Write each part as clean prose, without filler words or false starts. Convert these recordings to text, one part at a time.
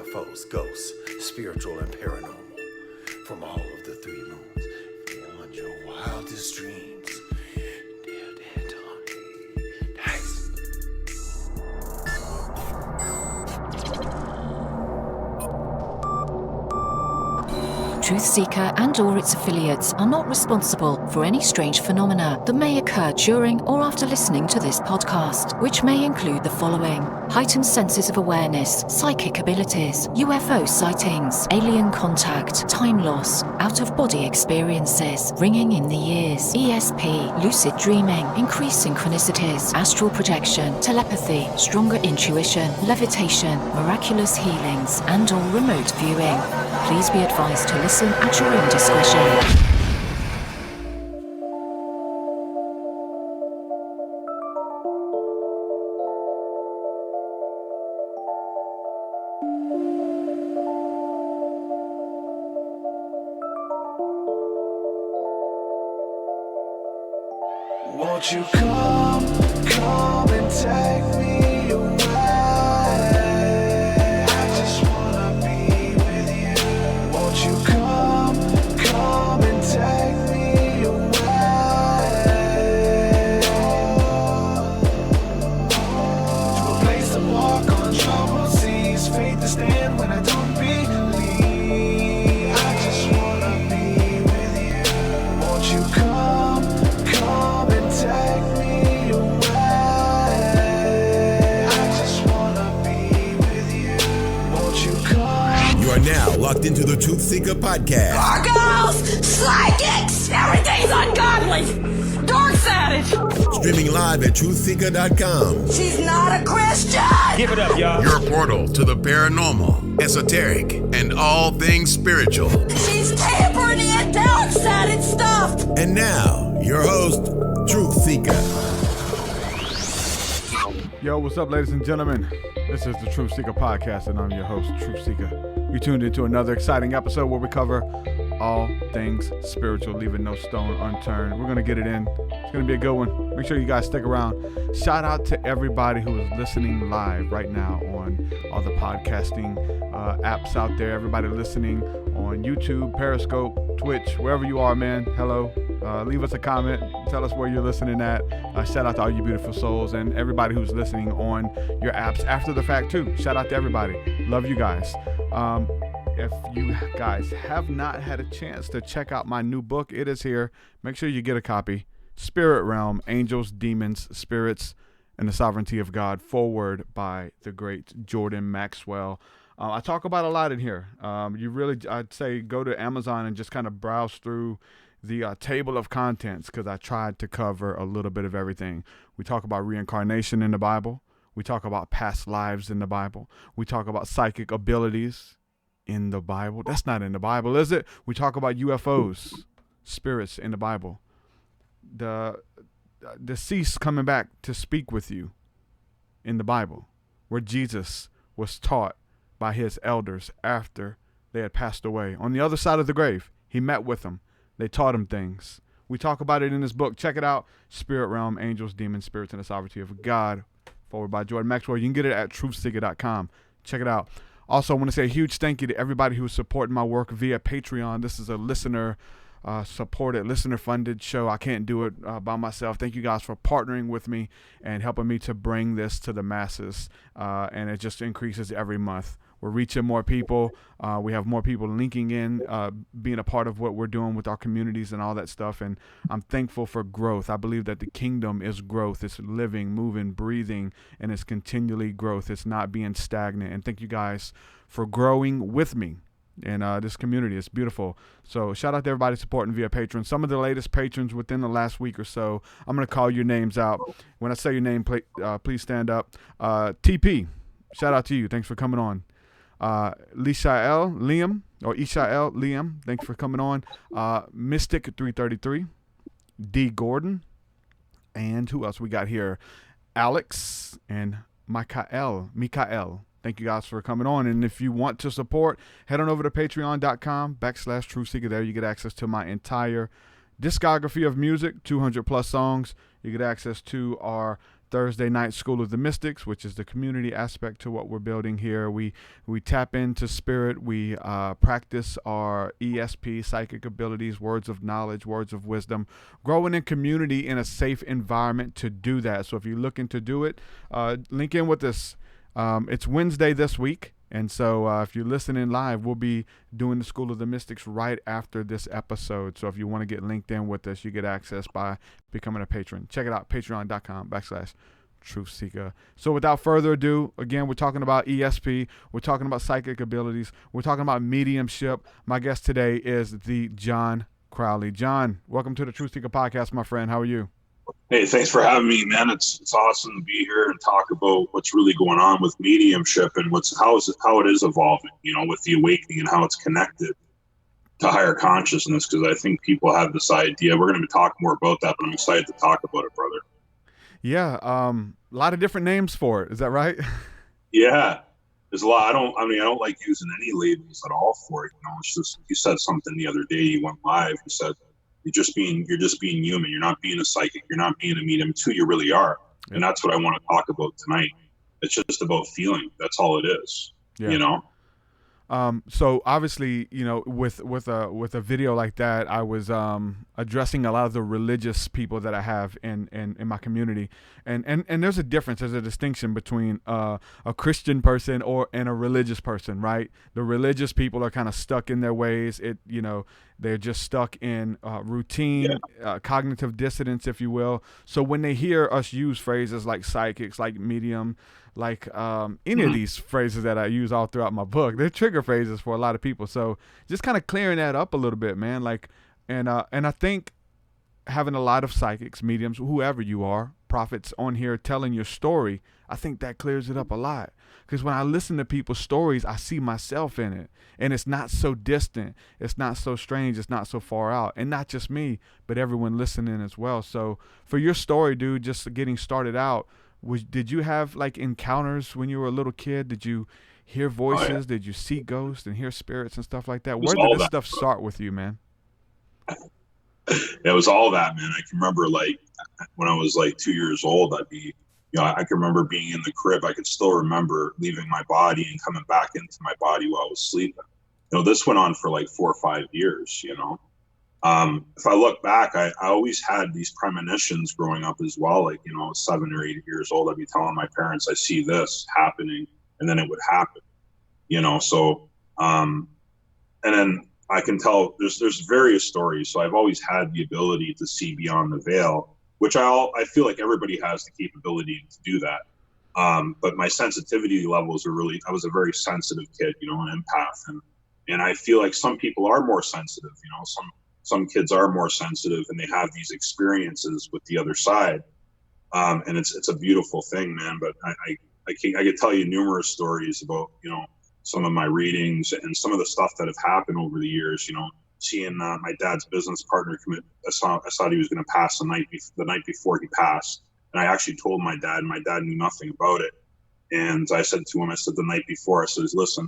UFOs, ghosts, spiritual and paranormal. From all of the three moons, beyond your wildest dreams. Dead Tony. Nice. TruthSeekah and or its affiliates are not responsible for any strange phenomena that may occur during or after listening to this podcast, which may include the following: heightened senses of awareness, psychic abilities, UFO sightings, alien contact, time loss, out-of-body experiences, ringing in the ears, ESP, lucid dreaming, increased synchronicities, astral projection, telepathy, stronger intuition, levitation, miraculous healings, and or remote viewing. Please be advised to listen at your own discretion. Won't you come and take me away? I just wanna be with you. Won't you come and take me away? To a place to walk on troubled seas, faith to stand when I don't believe. I just wanna be with you. Won't you come and take me away? I just wanna be with you. Won't you come? You are now locked into the TruthSeekah podcast. Gargoyles, psychics, everything's ungodly. Dark's at it. Streaming live at TruthSeekah.com. She's not a Christian. Give it up, y'all. Your portal to the paranormal, esoteric, and all things spiritual. She's tampering in dark's at it stuff. And now, your host, TruthSeekah. Yo, what's up, ladies and gentlemen? This is the TruthSeekah podcast, and I'm your host, TruthSeekah. You tuned into another exciting episode where we cover all things spiritual, leaving no stone unturned. We're going to get it in. It's going to be a good one. Make sure you guys stick around. Shout out to everybody who is listening live right now on all the podcasting apps out there. Everybody listening on YouTube, Periscope, Twitch, wherever you are, man. Hello. Leave us a comment. Tell us where you're listening at. Shout out to all you beautiful souls and everybody who's listening on your apps after the fact too. Shout out to everybody. Love you guys. If you guys have not had a chance to check out my new book, it is here. Make sure you get a copy. Spirit Realm, Angels, Demons, Spirits, and the Sovereignty of God, forward by the great Jordan Maxwell. I talk about a lot in here. I'd say go to Amazon and just kind of browse through the table of contents, because I tried to cover a little bit of everything. We talk about reincarnation in the Bible. We talk about past lives in the Bible. We talk about psychic abilities in the Bible. That's not in the Bible, is it? We talk about UFOs, spirits in the Bible. The deceased coming back to speak with you in the Bible, where Jesus was taught by his elders after they had passed away. On the other side of the grave, he met with them. They taught him things. We talk about it in this book. Check it out. Spirit Realm, Angels, Demons, Spirits, and the Sovereignty of God, forward by Jordan Maxwell. You can get it at TruthSeekah.com. Check it out. Also, I want to say a huge thank you to everybody who is supporting my work via Patreon. This is a listener-supported, listener-funded show. I can't do it by myself. Thank you guys for partnering with me and helping me to bring this to the masses. And it just increases every month. We're reaching more people. We have more people linking in, being a part of what we're doing with our communities and all that stuff. And I'm thankful for growth. I believe that the kingdom is growth. It's living, moving, breathing, and it's continually growth. It's not being stagnant. And thank you guys for growing with me in this community. It's beautiful. So shout out to everybody supporting via Patron. Some of the latest patrons within the last week or so, I'm going to call your names out. When I say your name, please stand up. TP, shout out to you. Thanks for coming on. Lishael Liam, thanks for coming on. Mystic 333, D Gordon, and who else we got here? Alex and Mikael. Thank you guys for coming on. And if you want to support, head on over to patreon.com/TruthSeekah. There you get access to my entire discography of music, 200 plus songs. You get access to our Thursday night School of the Mystics, which is the community aspect to what we're building here. We tap into spirit. We practice our ESP, psychic abilities, words of knowledge, words of wisdom, growing in community in a safe environment to do that. So if you're looking to do it, link in with us. It's Wednesday this week. And so if you're listening live, we'll be doing the School of the Mystics right after this episode. So if you want to get linked in with us, you get access by becoming a patron. Check it out, patreon.com/TruthSeekah. So without further ado, again, we're talking about ESP. We're talking about psychic abilities. We're talking about mediumship. My guest today is the John Crawley. John, welcome to the TruthSeekah podcast, my friend. How are you? Hey, thanks for having me, man. It's awesome to be here and talk about what's really going on with mediumship and how it is evolving, with the awakening and how it's connected to higher consciousness. Because I think people have this idea. We're going to be talking more about that, but I'm excited to talk about it, brother. Yeah, a lot of different names for it. Is that right? Yeah, there's a lot. I don't like using any labels at all for it. It's just, you said something the other day. You went live. You said, you're just being human. You're not being a psychic. You're not being a medium. It's who you really are. Yeah. And that's what I want to talk about tonight. It's just about feeling. That's all it is. Yeah. So obviously, with a video like that, I was addressing a lot of the religious people that I have in my community, and there's a difference, there's a distinction between a Christian person and a religious person, right? The religious people are kind of stuck in their ways. They're just stuck in routine, cognitive dissonance, if you will. So when they hear us use phrases like psychics, like medium, like any of these phrases that I use all throughout my book, they're trigger phrases for a lot of people. So just kind of clearing that up a little bit, man. And I think having a lot of psychics, mediums, whoever you are, prophets on here telling your story, I think that clears it up a lot. Because when I listen to people's stories, I see myself in it. And it's not so distant. It's not so strange. It's not so far out. And not just me, but everyone listening as well. So for your story, dude, just getting started out, did you have like encounters when you were a little kid? Did you hear voices? Oh, yeah. Did you see ghosts and hear spirits and stuff like that? Where did this stuff start with you, man? It was all that, man. I can remember when I was 2 years old, I can remember being in the crib. I could still remember leaving my body and coming back into my body while I was sleeping. This went on for 4 or 5 years, If I look back, I always had these premonitions growing up as well. I was 7 or 8 years old. I'd be telling my parents, I see this happening, and then it would happen, So, and then I can tell there's various stories. So I've always had the ability to see beyond the veil, which I feel like everybody has the capability to do that. But my sensitivity levels I was a very sensitive kid, an empath. And I feel like some people are more sensitive, some kids are more sensitive and they have these experiences with the other side. And it's a beautiful thing, man. But I could tell you numerous stories about, some of my readings and some of the stuff that have happened over the years, seeing my dad's business partner commit. I thought he was going to pass the night before he passed. And I actually told my dad, and my dad knew nothing about it. And I said to him, the night before, I said, listen,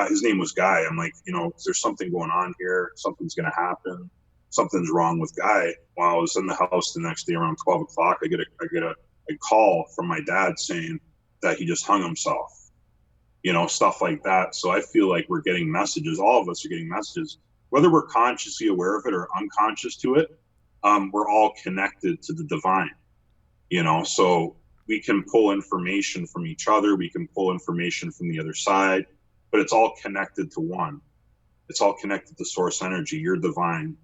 his name was Guy. I'm like, is there something going on here? Something's going to happen. Something's wrong with Guy. While I was in the house the next day around 12 o'clock, I get a call from my dad saying that he just hung himself, stuff like that. So I feel like we're getting messages. All of us are getting messages, whether we're consciously aware of it or unconscious to it. We're all connected to the divine, so we can pull information from each other. We can pull information from the other side. But it's all connected to one. It's all connected to source energy. You're divine.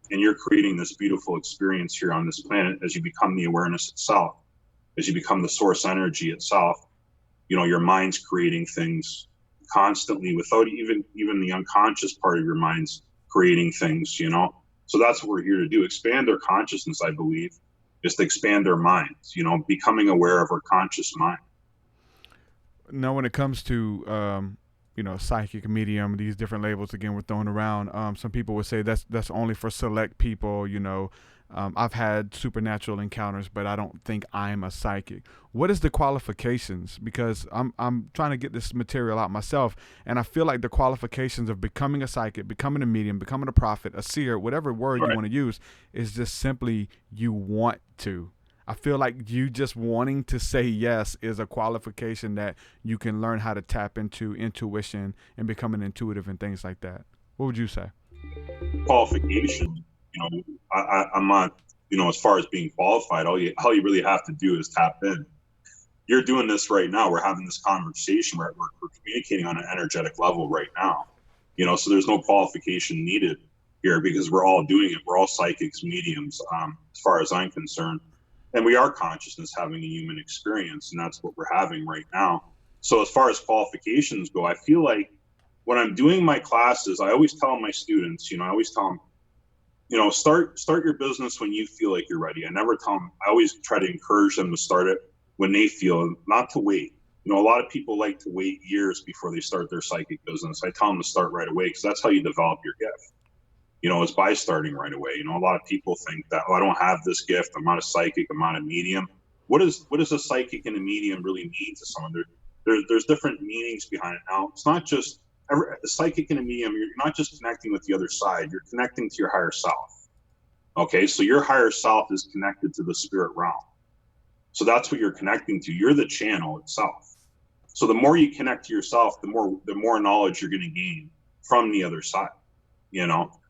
And you're creating this beautiful experience here on this planet as you become the awareness itself, as you become the source energy itself. Your mind's creating things constantly without even the unconscious part of your mind's creating things, So that's what we're here to do. Expand our consciousness, I believe, is to expand our minds, becoming aware of our conscious mind. Now, when it comes to psychic, medium, these different labels again we're throwing around. Some people would say that's only for select people. I've had supernatural encounters, but I don't think I'm a psychic. What is the qualifications? Because I'm trying to get this material out myself, and I feel like the qualifications of becoming a psychic, becoming a medium, becoming a prophet, a seer, whatever word you want to use, is just simply you want to. I feel like you just wanting to say yes is a qualification that you can learn how to tap into intuition and become an intuitive and things like that. What would you say? Qualification, I'm not, as far as being qualified, all you really have to do is tap in. You're doing this right now. We're having this conversation. We're communicating on an energetic level right now. So there's no qualification needed here because we're all doing it. We're all psychics, mediums, as far as I'm concerned. And we are consciousness having a human experience, and that's what we're having right now. So as far as qualifications go, I feel like when I'm doing my classes, I always tell my students, I always tell them, start your business when you feel like you're ready. I never tell them, I always try to encourage them to start it when they feel, not to wait. A lot of people like to wait years before they start their psychic business. I tell them to start right away because that's how you develop your gift. Is by starting right away. A lot of people think that, I don't have this gift. I'm not a psychic. I'm not a medium. What does a psychic and a medium really mean to someone? There's different meanings behind it. Now, it's not just a psychic and a medium. You're not just connecting with the other side. You're connecting to your higher self. Okay, so your higher self is connected to the spirit realm. So that's what you're connecting to. You're the channel itself. So the more you connect to yourself, the more knowledge you're going to gain from the other side.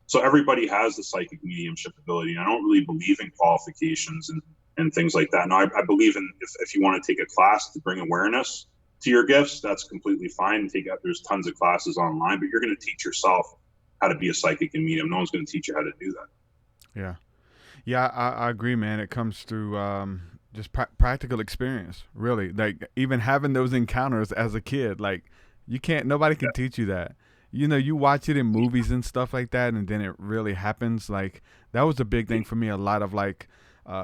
So everybody has the psychic mediumship ability. I don't really believe in qualifications and things like that. No, I believe in if you want to take a class to bring awareness to your gifts, that's completely fine. There's tons of classes online, but you're going to teach yourself how to be a psychic and medium. No one's going to teach you how to do that. Yeah, I agree, man. It comes through just practical experience, really. Like even having those encounters as a kid, like nobody can teach you that. You watch it in movies and stuff like that, and then it really happens. Like that was a big thing for me. A lot of like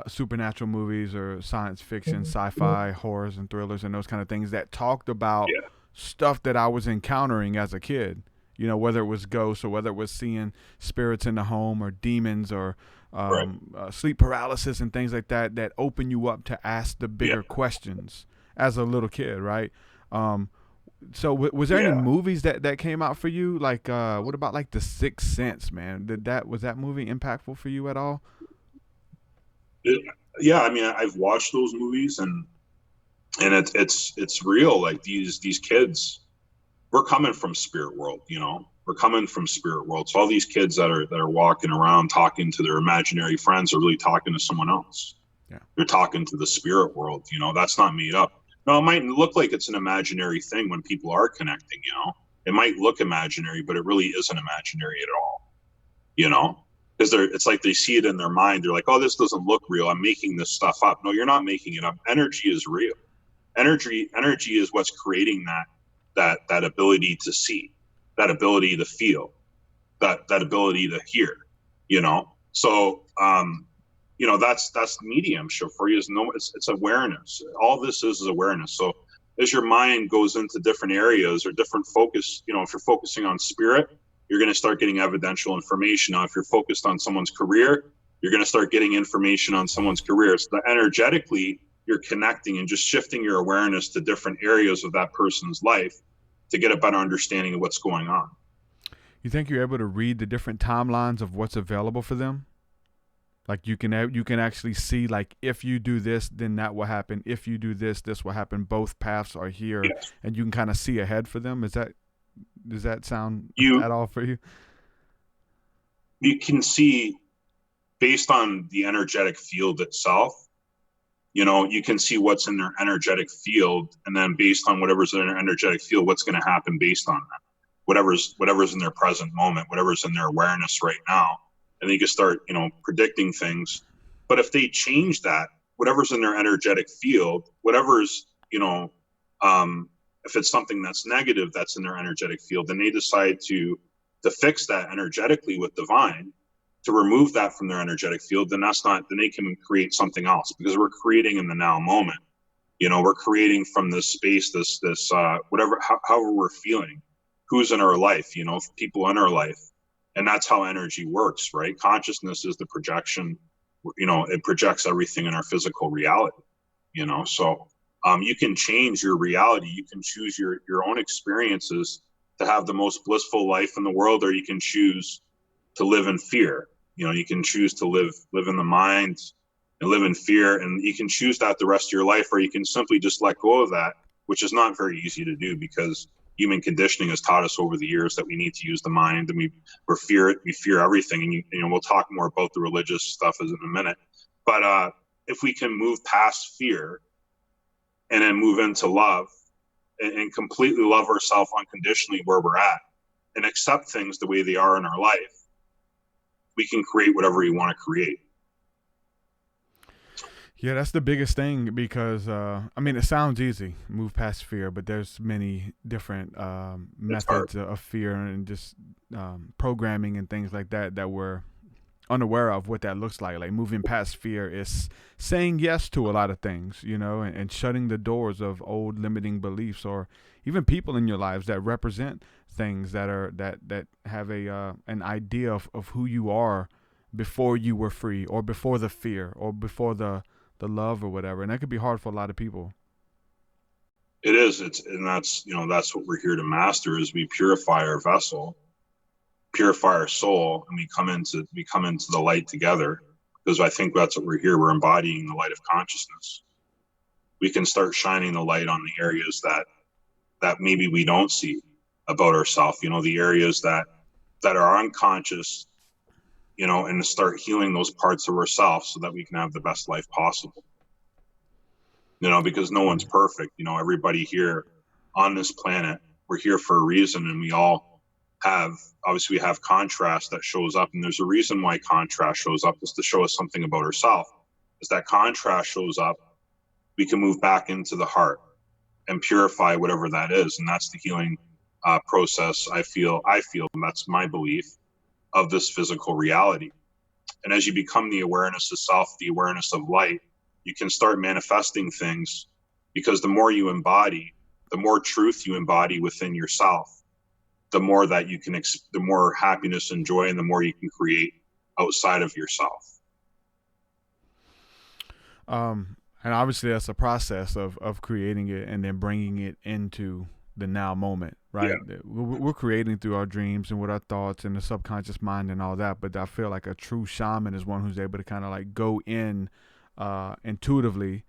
supernatural movies or science fiction, sci-fi, horrors and thrillers and those kind of things that talked about stuff that I was encountering as a kid. Whether it was ghosts or whether it was seeing spirits in the home or demons or sleep paralysis and things like that open you up to ask the bigger questions as a little kid, right? So was there any movies that came out for you? Like, what about like The Sixth Sense, man? Was that movie impactful for you at all? Yeah, I mean, I've watched those movies and it's real. Like these kids, we're coming from spirit world, we're coming from spirit world. So all these kids that are walking around talking to their imaginary friends are really talking to someone else. Yeah. They're talking to the spirit world, that's not made up. No, it might look like it's an imaginary thing when people are connecting, It might look imaginary, but it really isn't imaginary at all, Because it's like they see it in their mind. They're like, oh, this doesn't look real. I'm making this stuff up. No, you're not making it up. Energy is real. Energy is what's creating that ability to see, that ability to feel, that ability to hear, So, that's mediumship for you. It's awareness. All this is awareness. So as your mind goes into different areas or different focus, if you're focusing on spirit, you're going to start getting evidential information. Now, if you're focused on someone's career, you're going to start getting information on someone's career. So that energetically, you're connecting and just shifting your awareness to different areas of that person's life to get a better understanding of what's going on. You think you're able to read the different timelines of what's available for them? Like you can actually see, like, if you do this, then that will happen. If you do this, this will happen. Both paths are here, yes. And you can kind of see ahead for them. Does that sound at all for you? You can see based on the energetic field itself. You can see what's in their energetic field, and then based on whatever's in their energetic field, what's going to happen based on that. Whatever's in their present moment, whatever's in their awareness right now. And then you can start, predicting things. But if they change that, whatever's in their energetic field, whatever's, if it's something that's negative that's in their energetic field, then they decide to fix that energetically with divine, to remove that from their energetic field, then they can create something else, because we're creating in the now moment. We're creating from this space, this however we're feeling, who's in our life, people in our life. And that's how energy works, right? Consciousness is the projection, it projects everything in our physical reality, So you can change your reality. You can choose your own experiences to have the most blissful life in the world, or you can choose to live in fear. You can choose to live in the mind, and live in fear. And you can choose that the rest of your life, or you can simply just let go of that, which is not very easy to do, because human conditioning has taught us over the years that we need to use the mind, and we fear everything. And you know, we'll talk more about the religious stuff in a minute. But if we can move past fear and then move into love, and completely love ourselves unconditionally where we're at, and accept things the way they are in our life, we can create whatever we want to create. Yeah, that's the biggest thing, because I mean, it sounds easy, move past fear, but there's many different methods of fear, and just programming and things like that we're unaware of what that looks like. Like, moving past fear is saying yes to a lot of things, you know, and shutting the doors of old limiting beliefs, or even people in your lives that represent things that are that have an idea of who you are before you were free, or before the fear, or before the love, or whatever. And that could be hard for a lot of people. It is. And that's, you know, that's what we're here to master, is we purify our vessel, purify our soul, and we come into the light together, because I think that's what we're here. We're embodying the light of consciousness. We can start shining the light on the areas that maybe we don't see about ourselves, you know, the areas that are unconscious, you know, and to start healing those parts of ourselves so that we can have the best life possible. You know, because no one's perfect. You know, everybody here on this planet, we're here for a reason, and we all have, obviously we have contrast that shows up, and there's a reason why contrast shows up, is to show us something about ourselves. As that contrast shows up, we can move back into the heart and purify whatever that is. And that's the healing process, I feel, and that's my belief, of this physical reality. And as you become the awareness of self, the awareness of light, you can start manifesting things, because the more you embody, the more truth you embody within yourself, the more that you can, the more happiness and joy, and the more you can create outside of yourself. And obviously that's a process of creating it and then bringing it into the now moment, right? Yeah. We're creating through our dreams and with our thoughts and the subconscious mind and all that. But I feel like a true shaman is one who's able to kind of like go in intuitively,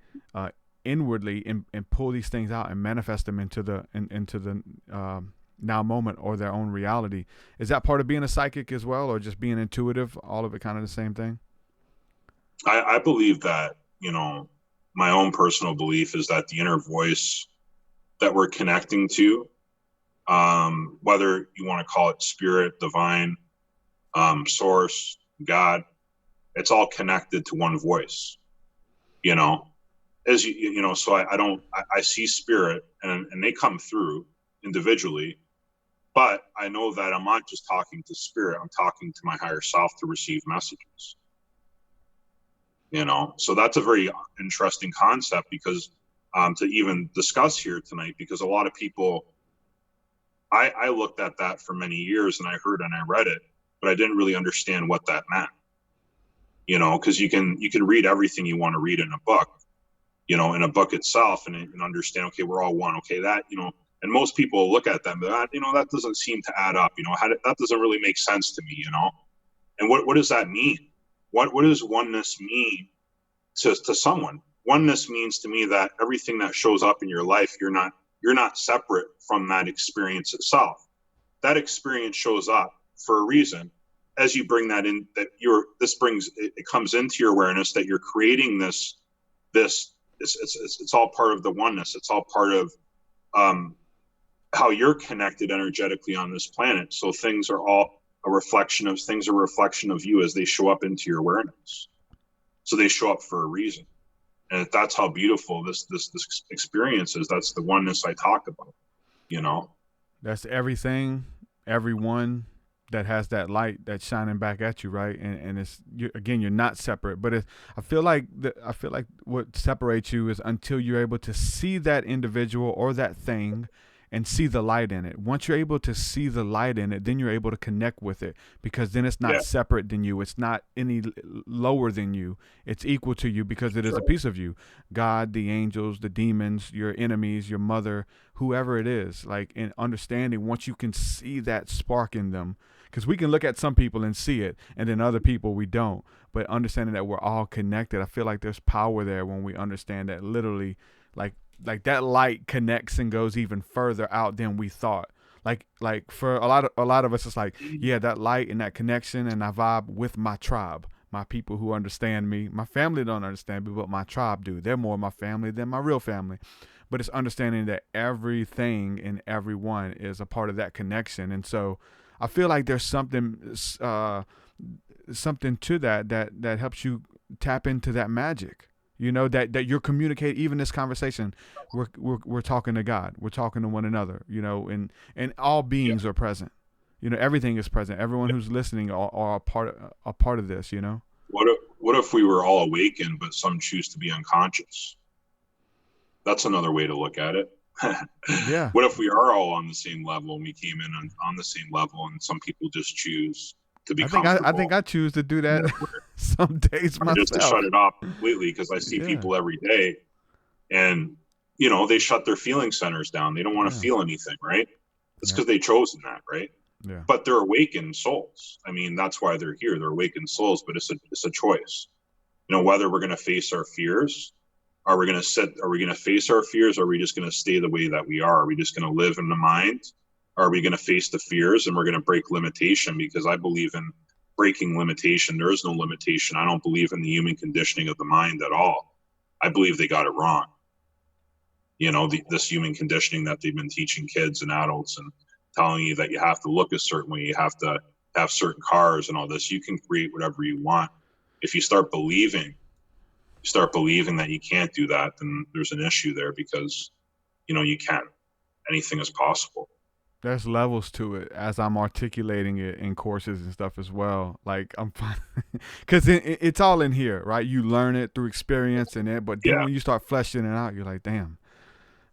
inwardly, and pull these things out and manifest them into the now moment, or their own reality. Is that part of being a psychic as well, or just being intuitive? All of it kind of the same thing? I believe that, you know, my own personal belief is that the inner voice that we're connecting to, whether you want to call it spirit, divine, source, God, it's all connected to one voice, you know, as you know, so I see spirit, and they come through individually, but I know that I'm not just talking to spirit, I'm talking to my higher self to receive messages. You know, so that's a very interesting concept, because to even discuss here tonight, because a lot of people, I looked at that for many years, and I heard and I read it, but I didn't really understand what that meant. You know, because you can read everything you want to read in a book, you know, in a book itself, and understand, okay, we're all one, okay, that, you know, and most people look at them, but you know, that doesn't seem to add up, you know, that doesn't really make sense to me, you know. And what does that mean? What does oneness mean to someone? Oneness means to me that everything that shows up in your life, you're not separate from that experience itself. That experience shows up for a reason. As you bring that in, that it comes into your awareness that you're creating this. It's all part of the oneness. It's all part of how you're connected energetically on this planet. So things are a reflection of you as they show up into your awareness. So they show up for a reason. And that's how beautiful this experience is. That's the oneness I talk about, you know. That's everything, everyone that has that light that's shining back at you, right? And it's you're not separate. But I feel like what separates you is until you're able to see that individual or that thing and see the light in it. Once you're able to see the light in it, then you're able to connect with it, because then it's not separate than you. It's not any lower than you. It's equal to you, because it is a piece of you. God, the angels, the demons, your enemies, your mother, whoever it is, like, in understanding, once you can see that spark in them, because we can look at some people and see it, and then other people we don't. But understanding that we're all connected, I feel like there's power there when we understand that literally, like that light connects and goes even further out than we thought. Like for a lot of us, it's like, yeah, that light and that connection, and I vibe with my tribe, my people who understand me. My family don't understand me, but my tribe do. They're more my family than my real family. But it's understanding that everything and everyone is a part of that connection. And so I feel like there's something to that helps you tap into that magic. You know, that you're communicating, even this conversation, we're talking to God, we're talking to one another, you know, and all beings are present. You know, everything is present. Everyone who's listening are a part of this, you know. What if we were all awakened, but some choose to be unconscious? That's another way to look at it. Yeah. What if we are all on the same level, and we came in on the same level, and some people just choose to be comfortable? I think I choose to do that some days myself. Just to shut it off completely, because I see people every day, and you know, they shut their feeling centers down. They don't want to feel anything, right? It's because they chosen that, right? Yeah. But they're awakened souls. I mean, that's why they're here. They're awakened souls, but it's a choice. You know, whether we're going to face our fears. Are we going to face our fears? Or are we just going to stay the way that we are? Are we just going to live in the mind? Or are we going to face the fears and we're going to break limitation? Because I believe in breaking limitation. There is no limitation. I don't believe in the human conditioning of the mind at all. I believe they got it wrong. You know, this human conditioning that they've been teaching kids and adults, and telling you that you have to look a certain way, you have to have certain cars and all this. You can create whatever you want. If you start believing that you can't do that, then there's an issue there, because, you know, you can. Anything is possible. There's levels to it as I'm articulating it in courses and stuff as well. Like, I'm because it's all in here, right? You learn it through experience and it, but then when you start fleshing it out, you're like, damn,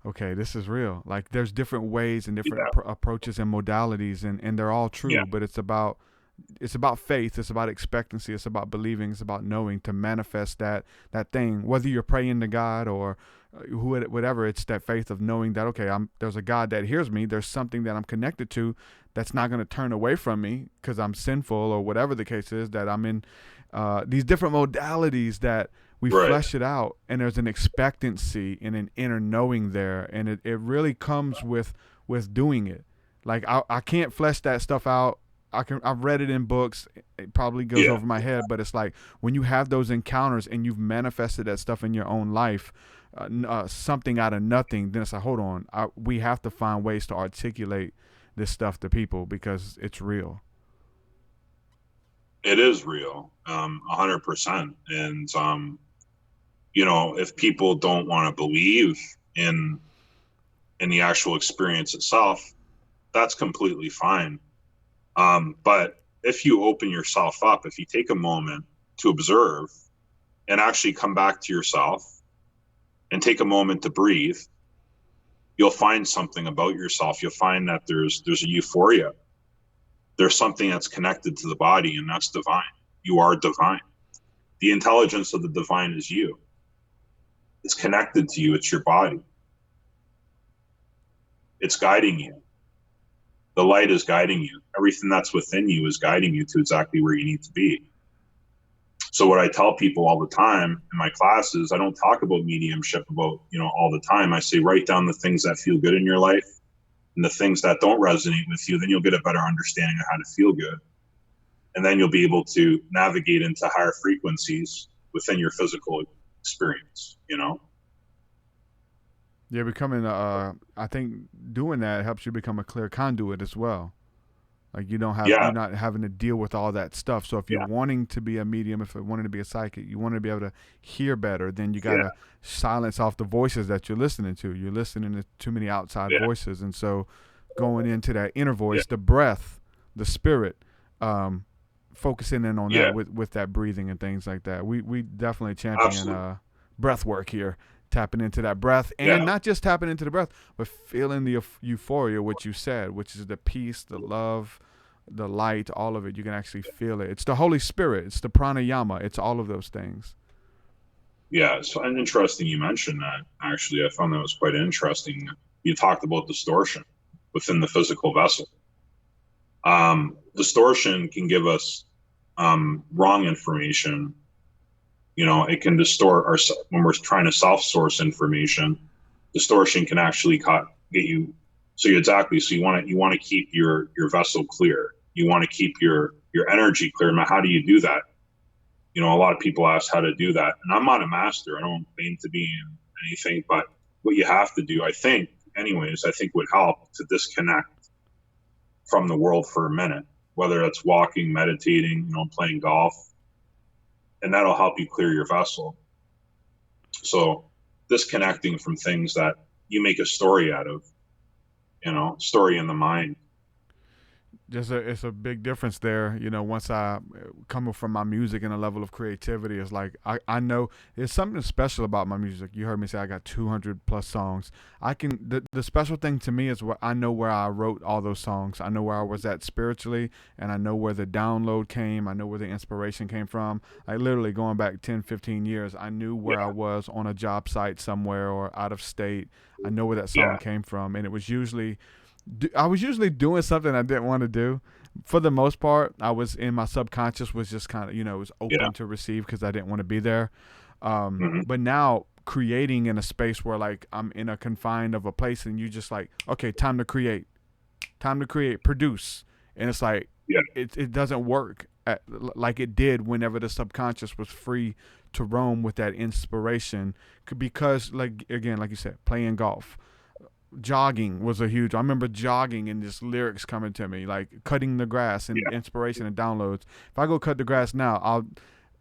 okay, this is real. Like, there's different ways and different approaches and modalities, and they're all true, but it's about faith. It's about expectancy. It's about believing. It's about knowing to manifest that thing, whether you're praying to God or whatever. It's that faith of knowing that, okay, there's a God that hears me. There's something that I'm connected to that's not going to turn away from me because I'm sinful, or whatever the case is, that I'm in these different modalities that we flesh it out, and there's an expectancy and an inner knowing there. And it really comes with doing it. Like, I can't flesh that stuff out. I've read it in books. It probably goes over my head, but it's like when you have those encounters and you've manifested that stuff in your own life, something out of nothing, then it's like, hold on, we have to find ways to articulate this stuff to people, because it's real. It is real, 100%. And you know, if people don't want to believe in the actual experience itself, that's completely fine. But if you open yourself up, if you take a moment to observe and actually come back to yourself and take a moment to breathe, you'll find something about yourself. You'll find that there's a euphoria. There's something that's connected to the body, and that's divine. You are divine. The intelligence of the divine is you. It's connected to you. It's your body. It's guiding you. The light is guiding you. Everything that's within you is guiding you to exactly where you need to be. So what I tell people all the time in my classes, I don't talk about mediumship all the time. I say, write down the things that feel good in your life and the things that don't resonate with you. Then you'll get a better understanding of how to feel good. And then you'll be able to navigate into higher frequencies within your physical experience, you know? Yeah, becoming I think doing that helps you become a clear conduit as well. Like, you're not having to deal with all that stuff. So if you're wanting to be a medium, if you're wanting to be a psychic, you want to be able to hear better, then you got to silence off the voices that you're listening to. You're listening to too many outside voices. And so going into that inner voice, the breath, the spirit, focusing in on that with that breathing and things like that. We definitely champion breath work here. tapping into that breath, and not just tapping into the breath, but feeling the euphoria, which you said, which is the peace, the love, the light, all of it. You can actually feel it. It's the Holy Spirit. It's the pranayama. It's all of those things. Yeah, so and interesting you mentioned that. Actually, I found that was quite interesting. You talked about distortion within the physical vessel. Distortion can give us wrong information. You know, it can distort our, when we're trying to self-source information. Distortion can actually get you. So you want to keep your vessel clear. You want to keep your energy clear. Now, how do you do that? You know, a lot of people ask how to do that, and I'm not a master. I don't claim to be in anything, but what you have to do, I think would help to disconnect from the world for a minute, whether it's walking, meditating, you know, playing golf, and that'll help you clear your vessel. So disconnecting from things that you make a story out of, you know, story in the mind. It's a big difference there. You know, once I come from my music and a level of creativity, it's like I know there's something special about my music. You heard me say I got 200 plus songs. The special thing to me is I know where I wrote all those songs. I know where I was at spiritually, and I know where the download came. I know where the inspiration came from. Like literally going back 10, 15 years, I knew where I was on a job site somewhere or out of state. I know where that song came from, and it was usually doing something I didn't want to do. For the most part, I was in my subconscious was just kind of, you know, it was open to receive because I didn't want to be there. But now creating in a space where like I'm in a confined of a place and you just like, okay, time to create, produce. And it's like, it doesn't work like it did whenever the subconscious was free to roam with that inspiration. Because like, again, like you said, playing golf, jogging was I remember jogging and just lyrics coming to me, like cutting the grass and inspiration and downloads. If I go cut the grass now,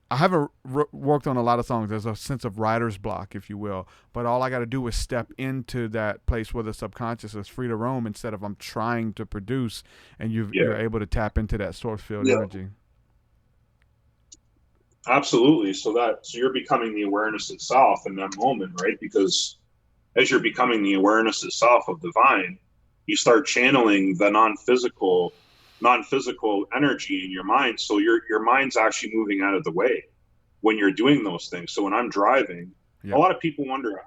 I haven't worked on a lot of songs. There's a sense of writer's block, if you will, but all I got to do is step into that place where the subconscious is free to roam instead of I'm trying to produce, and you're able to tap into that source field energy. Absolutely. So you're becoming the awareness itself in that moment, right? Because as you're becoming the awareness itself of divine, you start channeling the non-physical energy in your mind. So your mind's actually moving out of the way when you're doing those things. So when I'm driving, a lot of people wonder,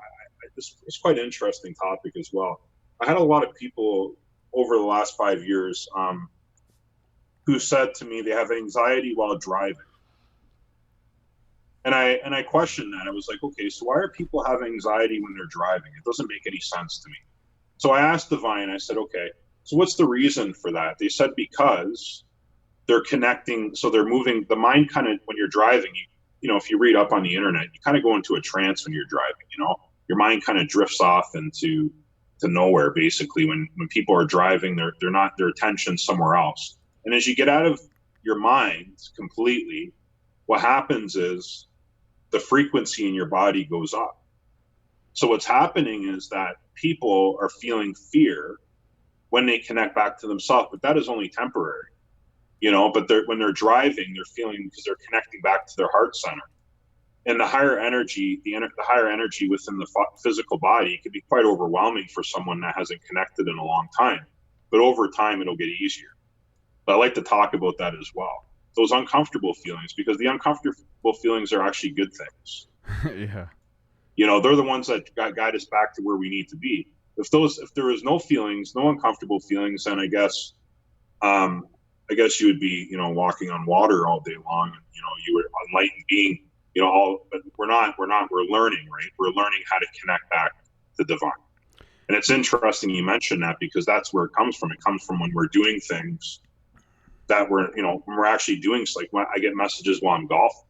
this is quite an interesting topic as well. I had a lot of people over the last 5 years who said to me they have anxiety while driving. And I questioned that. I was like, okay, so why are people having anxiety when they're driving? It doesn't make any sense to me. So I asked Divine, I said, okay, so what's the reason for that? They said, because they're connecting. So they're moving the mind kind of, when you're driving, you know, if you read up on the internet, you kind of go into a trance when you're driving, you know, your mind kind of drifts off into nowhere. Basically, when people are driving, they're not, their attention's somewhere else. And as you get out of your mind completely, what happens is the frequency in your body goes up. So what's happening is that people are feeling fear when they connect back to themselves, but that is only temporary, you know, but when they're driving, they're feeling, because they're connecting back to their heart center. And the higher energy, the higher energy within the physical body can be quite overwhelming for someone that hasn't connected in a long time, but over time it'll get easier. But I like to talk about that as well. Those uncomfortable feelings, because the uncomfortable feelings are actually good things. Yeah. You know, they're the ones that guide us back to where we need to be. If there is no feelings, no uncomfortable feelings, then I guess you would be, you know, walking on water all day long, and, you know, you were enlightened being, you know, but we're learning, right? We're learning how to connect back to divine. And it's interesting you mentioned that, because that's where it comes from. It comes from when we're doing things that when we're actually doing, like when I get messages while I'm golfing,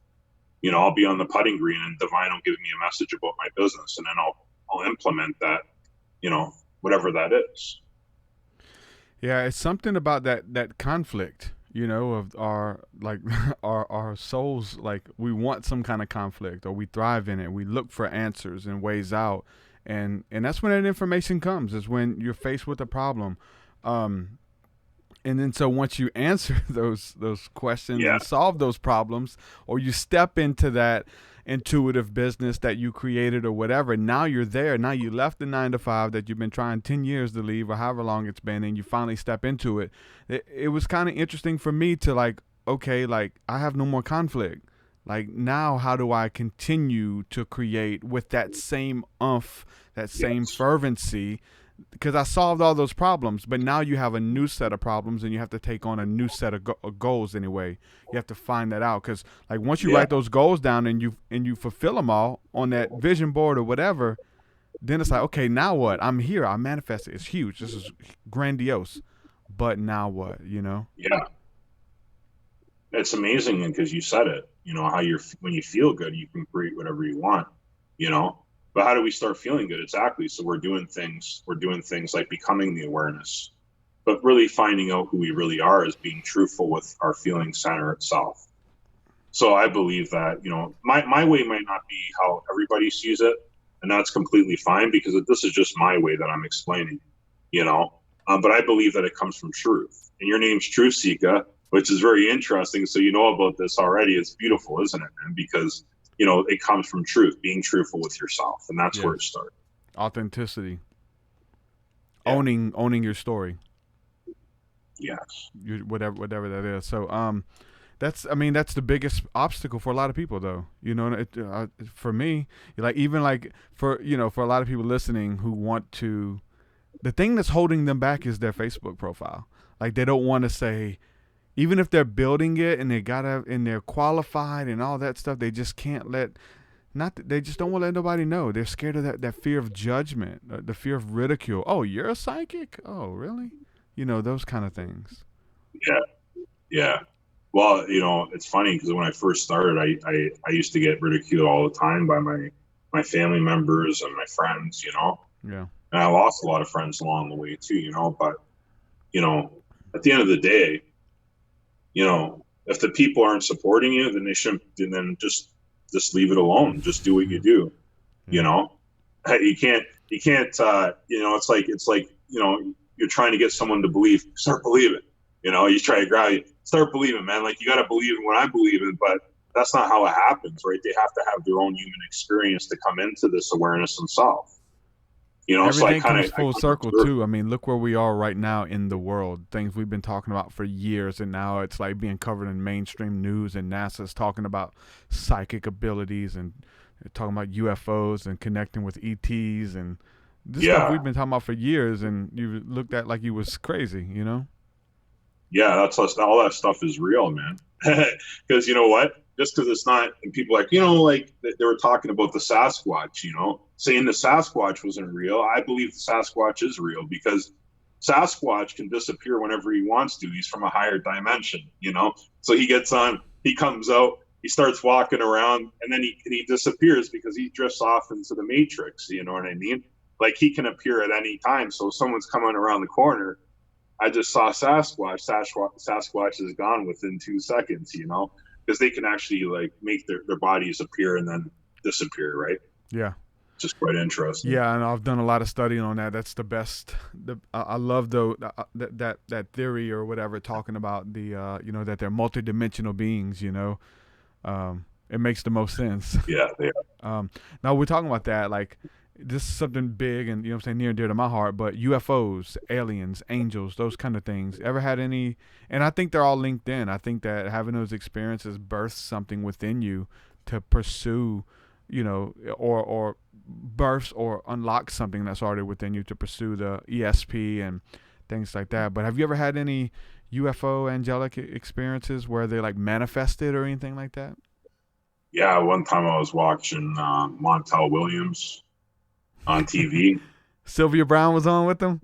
you know, I'll be on the putting green and divine will give me a message about my business, and then I'll implement that, you know, whatever that is. Yeah, it's something about that conflict, you know, of our souls. Like, we want some kind of conflict, or we thrive in it. We look for answers and ways out, and that's when that information comes. Is when you're faced with a problem. And then so once you answer those questions and solve those problems, or you step into that, intuitive business that you created or whatever. Now you're there. Now you left the 9 to 5 that you've been trying 10 years to leave or however long it's been, and you finally step into it. It was kind of interesting for me to like, okay, like I have no more conflict. Like now, how do I continue to create with that same umph, that same fervency? Because I solved all those problems, but now you have a new set of problems, and you have to take on a new set of goals anyway. You have to find that out, because like once you write those goals down and you fulfill them all on that vision board or whatever, then it's like, okay, now what? I'm here. I manifested. It's huge. This is grandiose. But now what? You know? Yeah. It's amazing because you said it. You know how when you feel good, you can create whatever you want. You know. But how do we start feeling good? Exactly. So we're doing things like becoming the awareness, but really finding out who we really are is being truthful with our feeling center itself. So I believe that, you know, my way might not be how everybody sees it, and that's completely fine, because this is just my way that I'm explaining, you know, but I believe that it comes from truth. And your name's TruthSeekah, which is very interesting. So you know about this already. It's beautiful, isn't it, man? Because you know, it comes from truth, being truthful with yourself. And that's where it starts. Authenticity. Yeah. Owning your story. Yes. Whatever that is. So, that's the biggest obstacle for a lot of people, though. You know, for me, like, even like for a lot of people listening who want to, the thing that's holding them back is their Facebook profile. Like, they don't want to say, even if they're building it and they're qualified and all that stuff, they just can't they just don't want to let nobody know. They're scared of that fear of judgment, the fear of ridicule. Oh, you're a psychic? Oh, really? You know, those kind of things. Yeah. Well, you know, it's funny because when I first started, I used to get ridiculed all the time by my family members and my friends, you know? Yeah. And I lost a lot of friends along the way too, you know, but, you know, at the end of the day, you know, if the people aren't supporting you, then they shouldn't. Then just leave it alone. Just do what you do. You know, you can't. You know, it's like you know, you're trying to get someone to believe. Start believing. You know, you try to grab you. Start believing, man. Like you got to believe in what I believe in, but that's not how it happens, right? They have to have their own human experience to come into this awareness themselves. You know, everything comes full circle too. I mean, look where we are right now in the world. Things we've been talking about for years, and now it's like being covered in mainstream news. And NASA's talking about psychic abilities, and they're talking about UFOs and connecting with ETs, and this stuff we've been talking about for years. And you looked at like you was crazy, you know? Yeah, all that stuff is real, man. Because you know what? Just because it's not, and people like, you know, like they were talking about the Sasquatch, you know, saying the Sasquatch wasn't real. I believe the Sasquatch is real because Sasquatch can disappear whenever he wants to. He's from a higher dimension, you know. So he gets on, he comes out, he starts walking around, and then he disappears because he drifts off into the Matrix. You know what I mean? Like he can appear at any time. So if someone's coming around the corner, I just saw Sasquatch. Sasquatch is gone within 2 seconds, you know. Because they can actually like make their bodies appear and then disappear, right? Yeah, just quite interesting. Yeah, and I've done a lot of studying on that. That's the best. I love that theory or whatever, talking about the you know, that they're multidimensional beings. You know, it makes the most sense. Yeah, they are. Now we're talking about that, like this is something big and, you know what I'm saying, near and dear to my heart, but UFOs, aliens, angels, those kind of things. Ever had any, and I think they're all linked in. I think that having those experiences births something within you to pursue, you know, or births or unlocks something that's already within you to pursue the ESP and things like that. But have you ever had any UFO angelic experiences where they like manifested or anything like that? Yeah, one time I was watching Montel Williams on TV. Sylvia Brown was on with them?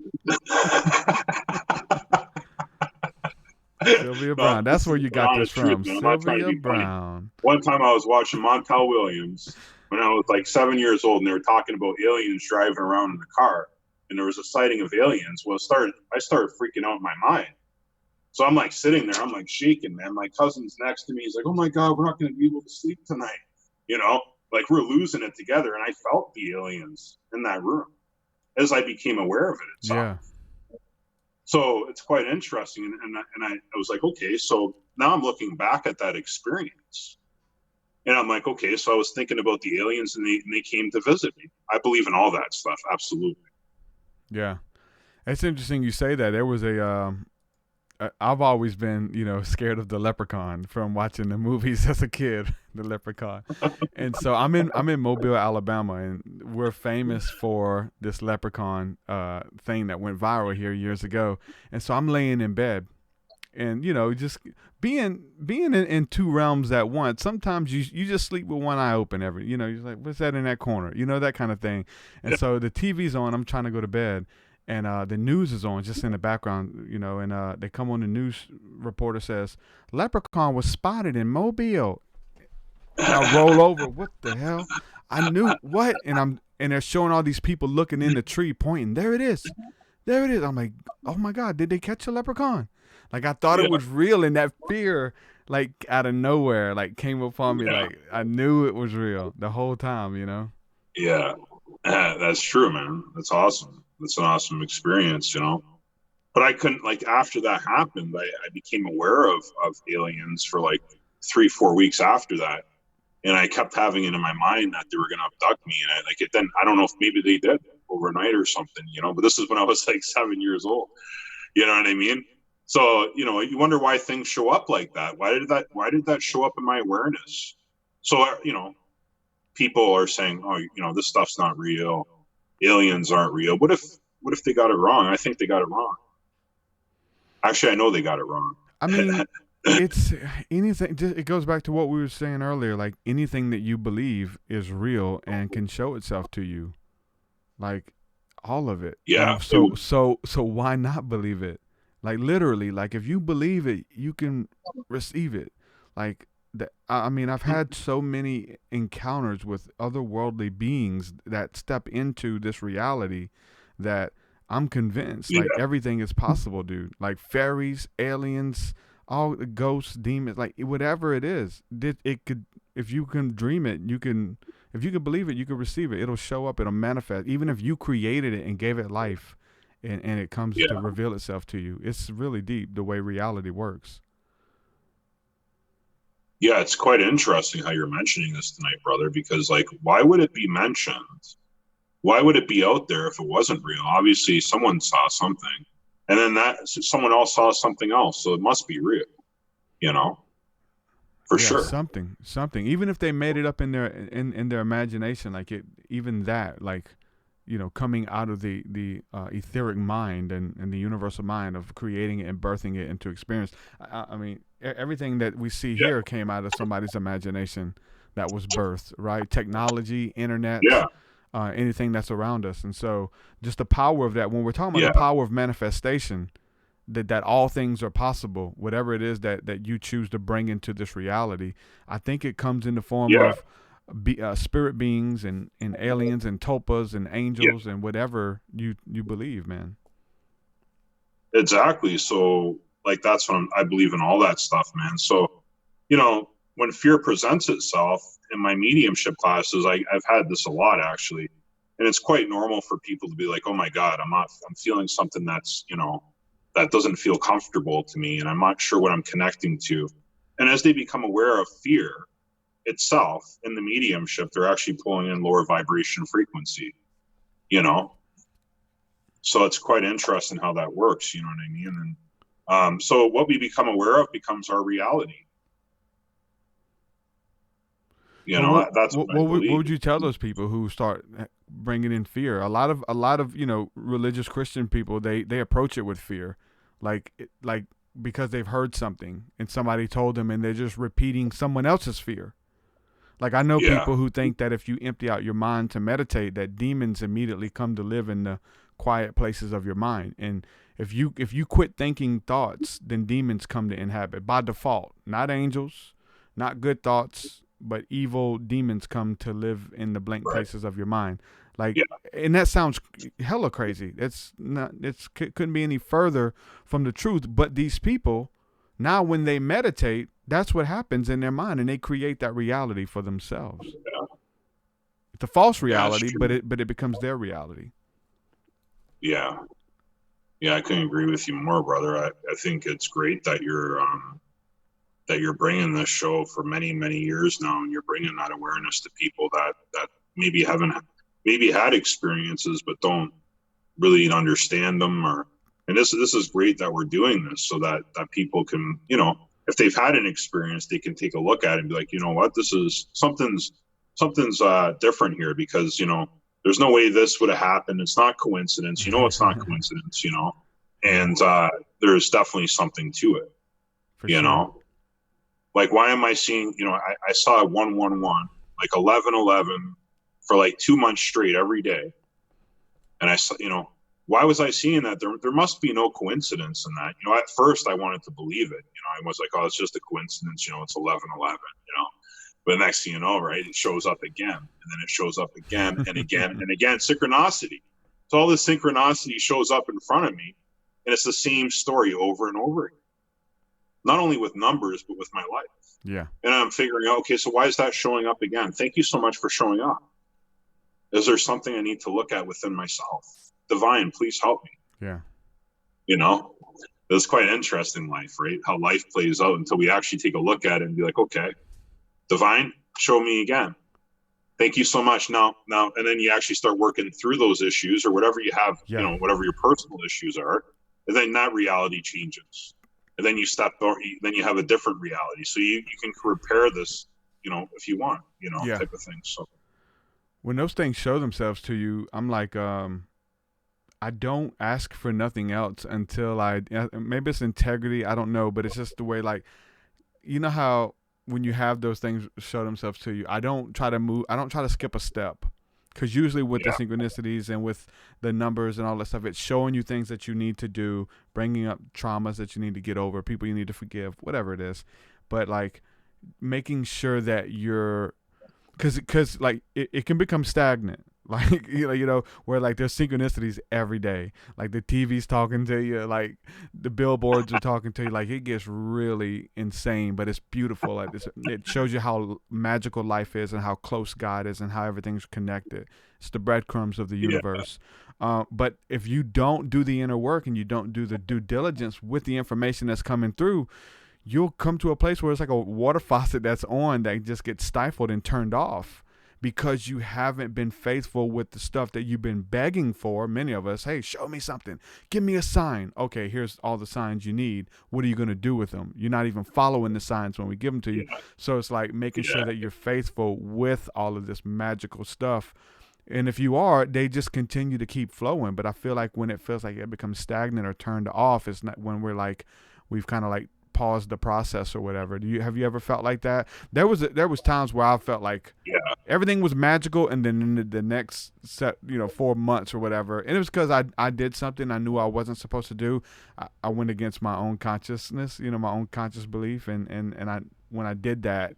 Sylvia Brown. That's where you got this from. Sylvia Brown. One time I was watching Montel Williams when I was like 7 years old, and they were talking about aliens driving around in the car, and there was a sighting of aliens. Well, I started freaking out in my mind. So I'm like sitting there, I'm like shaking, man. My cousin's next to me. He's like, "Oh my God, we're not going to be able to sleep tonight." You know, like we're losing it together. And I felt the aliens in that room as I became aware of it itself. Yeah. So it's quite interesting. And I was like, okay, so now I'm looking back at that experience. And I'm like, okay, so I was thinking about the aliens, and they came to visit me. I believe in all that stuff, absolutely. Yeah, it's interesting you say that. There was I've always been, scared of the leprechaun from watching the movies as a kid, the leprechaun. And so I'm in Mobile, Alabama, and we're famous for this leprechaun thing that went viral here years ago. And so I'm laying in bed, and just being in two realms at once. Sometimes you just sleep with one eye open you're like, what's that in that corner? That kind of thing. And so the TV's on, I'm trying to go to bed. And the news is on just in the background, and they come on, the news reporter says, leprechaun was spotted in Mobile. And I roll over. What the hell? I knew what? And they're showing all these people looking in the tree, pointing. There it is. There it is. I'm like, oh my God, did they catch a leprechaun? Like, I thought it was real, and that fear, like, out of nowhere, like, came upon me. Like, I knew it was real the whole time, Yeah, that's true, man. That's awesome. That's an awesome experience, But I couldn't, like, after that happened, I became aware of aliens for like 3-4 weeks after that. And I kept having it in my mind that they were going to abduct me. And then I don't know if maybe they did overnight or something, but this is when I was like 7 years old. You know what I mean? So, you wonder why things show up like that. Why did that show up in my awareness? So, people are saying, oh, this stuff's not real. Aliens aren't real. What if they got it wrong? I think they got it wrong. Actually, I know they got it wrong. I mean, it's anything. It goes back to what we were saying earlier. Like, anything that you believe is real and can show itself to you, like all of it. Yeah. So why not believe it? Like, literally, like, if you believe it, you can receive it. Like, I mean, I've had so many encounters with otherworldly beings that step into this reality that I'm convinced, like, everything is possible, dude. Like, fairies, aliens, all ghosts, demons, like, whatever it is, it could, if you can dream it, if you can believe it, you can receive it. It'll show up, it'll manifest. Even if you created it and gave it life, and it comes to reveal itself to you. It's really deep, the way reality works. Yeah, it's quite interesting how you're mentioning this tonight, brother, because, like, why would it be mentioned? Why would it be out there if it wasn't real? Obviously, someone saw something, and then someone else saw something else, so it must be real, for sure. Something. Even if they made it up in their imagination, like even that, like, coming out of the etheric mind and the universal mind of creating it and birthing it into experience. I mean, everything that we see here came out of somebody's imagination that was birthed, right? Technology, internet, anything that's around us. And so just the power of that, when we're talking about the power of manifestation, that all things are possible, whatever it is that you choose to bring into this reality, I think it comes in the form of spirit beings and aliens and tulpas and angels and whatever you believe, man. Exactly. So, like, that's when I believe in all that stuff, man. So, when fear presents itself in my mediumship classes, I've had this a lot, actually, and it's quite normal for people to be like, oh my God, I'm feeling something that's, that doesn't feel comfortable to me, and I'm not sure what I'm connecting to. And as they become aware of fear itself in the mediumship, they're actually pulling in lower vibration frequency, so it's quite interesting how that works. You know what I mean? And so what we become aware of becomes our reality. That's what would you tell those people who start bringing in fear? A lot of religious Christian people, they approach it with fear, like because they've heard something and somebody told them, and they're just repeating someone else's fear. Like, I know people who think that if you empty out your mind to meditate, that demons immediately come to live in the quiet places of your mind. And if you quit thinking thoughts, then demons come to inhabit by default. Not angels, not good thoughts, but evil demons come to live in the blank places of your mind. Like, and that sounds hella crazy. Couldn't be any further from the truth. But these people, now when they meditate, that's what happens in their mind, and they create that reality for themselves. It's a false reality, but it becomes their reality. Yeah, I couldn't agree with you more, brother. I think it's great that you're that you're bringing this show for many, many years now, and you're bringing that awareness to people that maybe had experiences but don't really understand them. And this is great that we're doing this so that people can, you know, if they've had an experience, they can take a look at it and be like, you know what, this is something's different here, because, you know, there's no way this would have happened. It's not coincidence. You know, it's not coincidence, you know, and there's definitely something to it, you know, like, why am I seeing, you know, I saw 111, like 1111 for like 2 months straight every day. And I saw, you know, why was I seeing that? There must be no coincidence in that. You know, at first I wanted to believe it. You know, I was like, oh, it's just a coincidence. You know, it's 11:11. You know, but next thing you know, right, it shows up again, and then it shows up again and again and again. Synchronicity. So all this synchronicity shows up in front of me, and it's the same story over and over again. Not only with numbers, but with my life. Yeah. And I'm figuring out, okay, so why is that showing up again? Thank you so much for showing up. Is there something I need to look at within myself? Divine, please help me. Yeah. You know, it's quite interesting, life, right? How life plays out until we actually take a look at it and be like, okay, Divine, show me again. Thank you so much. Now, and then you actually start working through those issues or whatever you have, you know, whatever your personal issues are. And then that reality changes. And then then you have a different reality. So you can repair this, you know, if you want, you know, type of thing. So when those things show themselves to you, I'm like, I don't ask for nothing else until maybe it's integrity, I don't know, but it's just the way, like, you know how when you have those things show themselves to you, I don't try to skip a step, because usually with the synchronicities and with the numbers and all that stuff, it's showing you things that you need to do, bringing up traumas that you need to get over, people you need to forgive, whatever it is, but like making sure that you're, because like it can become stagnant. Like, you know, where like there's synchronicities every day. Like the TV's talking to you, like the billboards are talking to you. Like it gets really insane, but it's beautiful. Like it shows you how magical life is and how close God is and how everything's connected. It's the breadcrumbs of the universe. But if you don't do the inner work and you don't do the due diligence with the information that's coming through, you'll come to a place where it's like a water faucet that's on that just gets stifled and turned off. Because you haven't been faithful with the stuff that you've been begging for. Many of us, hey, show me something. Give me a sign. Okay, here's all the signs you need. What are you going to do with them? You're not even following the signs when we give them to you. So it's like making sure that you're faithful with all of this magical stuff. And if you are, they just continue to keep flowing. But I feel like when it feels like it becomes stagnant or turned off, it's not when we're like, we've kind of like paused the process or whatever. Have you ever felt like that? There was times where I felt like everything was magical, and then in the next 4 months or whatever, and it was because I did something I knew I wasn't supposed to do. I went against my own consciousness, you know, my own conscious belief, and when I did that,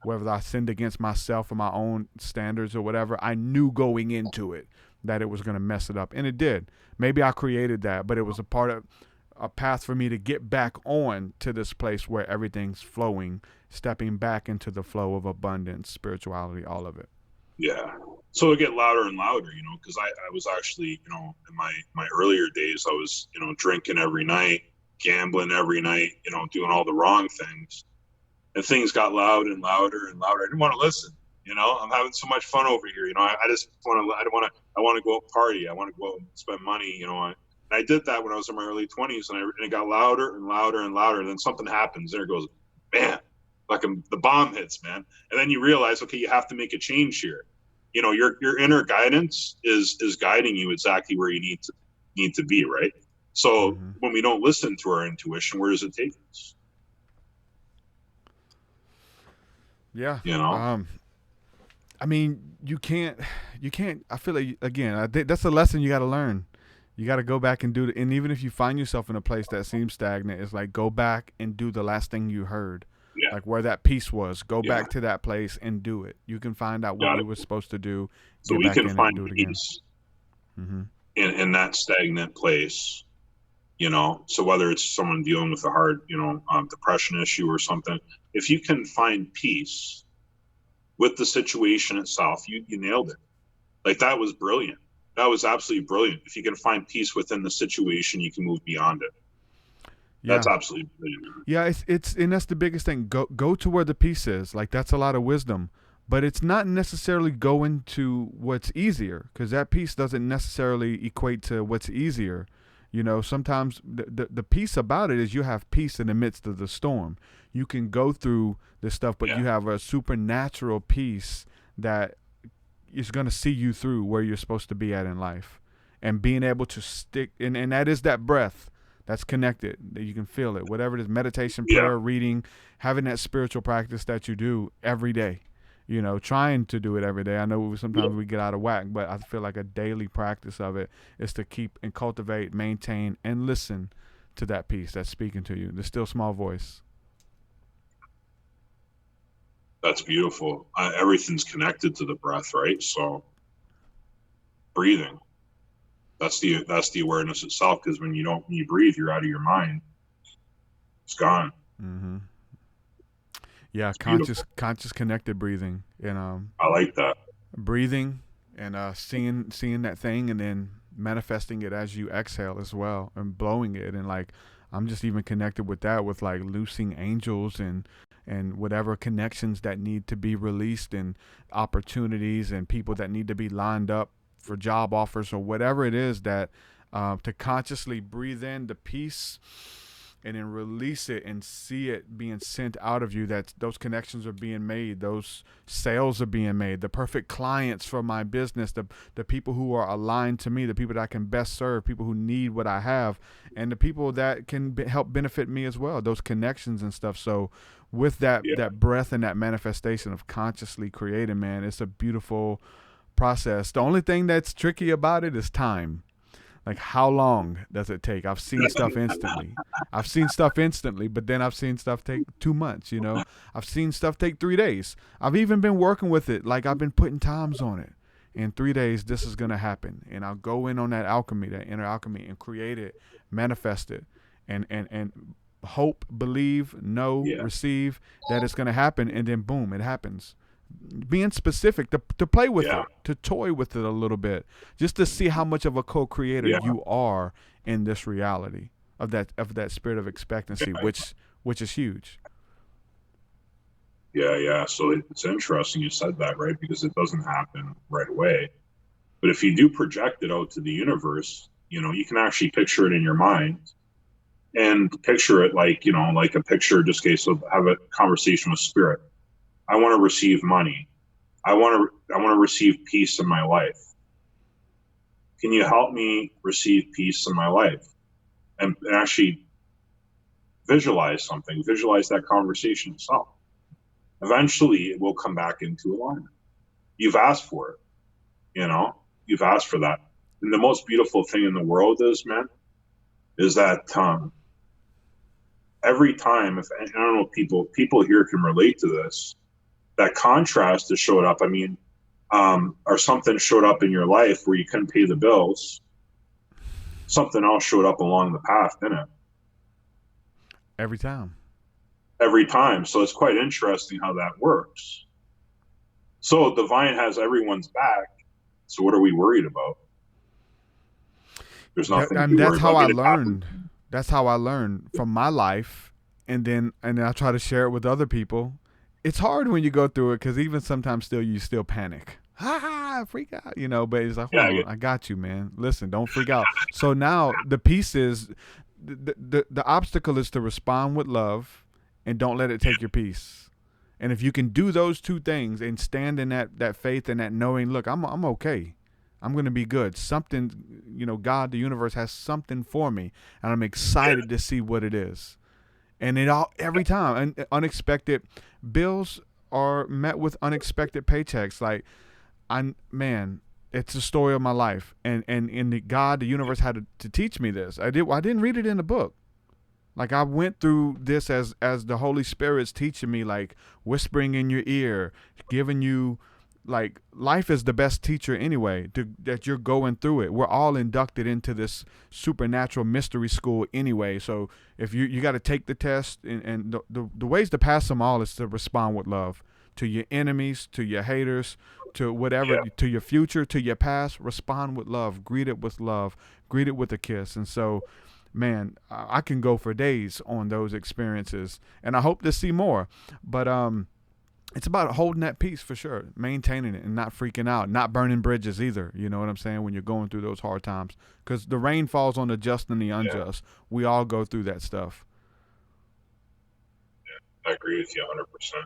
whether I sinned against myself or my own standards or whatever, I knew going into it that it was going to mess it up, and it did. Maybe I created that, but it was a path for me to get back on to this place where everything's flowing, stepping back into the flow of abundance, spirituality, all of it. Yeah. So it get louder and louder, you know, because I was actually, you know, in my earlier days, I was, you know, drinking every night, gambling every night, you know, doing all the wrong things. And things got loud and louder and louder. I didn't want to listen. You know, I'm having so much fun over here. You know, I want to go out party. I want to go out and spend money, you know. I did that when I was in my early 20s, and it got louder and louder and louder. And then something happens. There it goes, bam, like the bomb hits, man. And then you realize, okay, you have to make a change here. You know, your inner guidance is guiding you exactly where you need to be, right? So when we don't listen to our intuition, where does it take us? Yeah. You know. I mean, you can't. I feel like, again, that's a lesson you got to learn. You got to go back and do it. And even if you find yourself in a place that seems stagnant, it's like, go back and do the last thing you heard. Yeah. Like where that peace was. Go back to that place and do it. You can find out what you were supposed to do. So we can find peace in that stagnant place, you know. So whether it's someone dealing with a hard, you know, depression issue or something, if you can find peace with the situation itself, you nailed it. Like, that was brilliant. That was absolutely brilliant. If you can find peace within the situation, you can move beyond it. That's absolutely brilliant. Yeah, it's and that's the biggest thing. Go to where the peace is. Like, that's a lot of wisdom. But it's not necessarily going to what's easier, because that peace doesn't necessarily equate to what's easier. You know, sometimes the peace about it is you have peace in the midst of the storm. You can go through this stuff, but you have a supernatural peace that is going to see you through where you're supposed to be at in life. And being able to stick, and that is that breath that's connected, that you can feel it. Whatever it is, meditation, prayer, reading, having that spiritual practice that you do every day. You know, trying to do it every day. I know sometimes we get out of whack, but I feel like a daily practice of it is to keep and cultivate, maintain, and listen to that peace that's speaking to you, the still small voice. That's beautiful. Everything's connected to the breath, right? So breathing, that's the awareness itself, because when you breathe, you're out of your mind. It's gone. Mm-hmm. Yeah, conscious connected breathing, and I like that. Breathing and seeing that thing, and then manifesting it as you exhale as well, and blowing it. And like, I'm just even connected with that, with like loosing angels and whatever connections that need to be released, and opportunities and people that need to be lined up for job offers or whatever it is, that to consciously breathe in the peace and then release it and see it being sent out of you, that those connections are being made, those sales are being made, the perfect clients for my business, the people who are aligned to me, the people that I can best serve, people who need what I have, and the people that can help benefit me as well, those connections and stuff. So with that breath and that manifestation of consciously creating, man, it's a beautiful process. The only thing that's tricky about it is time. Like, how long does it take? I've seen stuff instantly. But then I've seen stuff take 2 months, you know. I've seen stuff take 3 days. I've even been working with it. Like, I've been putting times on it. In 3 days, this is going to happen. And I'll go in on that alchemy, that inner alchemy, and create it, manifest it, and hope, believe, know, receive that it's going to happen. And then, boom, it happens. Being specific, to play with it, to toy with it a little bit, just to see how much of a co-creator you are in this reality of that spirit of expectancy, which is huge. So it's interesting you said that, right? Because it doesn't happen right away, but if you do project it out to the universe, you know, you can actually picture it in your mind, and picture it like, you know, like a picture, just case of have a conversation with spirit. I want to receive money. I want to receive peace in my life. Can you help me receive peace in my life? And actually visualize something. Visualize that conversation itself. Eventually, it will come back into alignment. You've asked for it. You know, you've asked for that. And the most beautiful thing in the world is, man, is that every time, I don't know, people here can relate to this, that contrast has showed up. I mean, or something showed up in your life where you couldn't pay the bills. Something else showed up along the path, didn't it? Every time. So it's quite interesting how that works. So divine has everyone's back. So what are we worried about? There's nothing. That's how I learned. That's how I learned from my life, and then I try to share it with other people. It's hard when you go through it, because even sometimes you still panic. Freak out, you know, but it's like, hold on, I got you, man. Listen, don't freak out. So now the piece is, the obstacle is to respond with love and don't let it take your peace. And if you can do those two things and stand in that faith and that knowing, look, I'm okay. I'm going to be good. Something, you know, God, the universe has something for me, and I'm excited to see what it is. And every time, and unexpected bills are met with unexpected paychecks. Like, it's the story of my life. And God, the universe had to teach me this. I didn't read it in the book. Like, I went through this as the Holy Spirit's teaching me, like whispering in your ear, giving you, like, life is the best teacher anyway, that you're going through it. We're all inducted into this supernatural mystery school anyway. So if you got to take the test, and the ways to pass them all is to respond with love to your enemies, to your haters, to whatever, to your future, to your past. Respond with love, greet it with love, greet it with a kiss. And so man, I can go for days on those experiences, and I hope to see more. But it's about holding that peace for sure, maintaining it and not freaking out, not burning bridges either. You know what I'm saying? When you're going through those hard times, because the rain falls on the just and the unjust. We all go through that stuff. I agree with you 100%.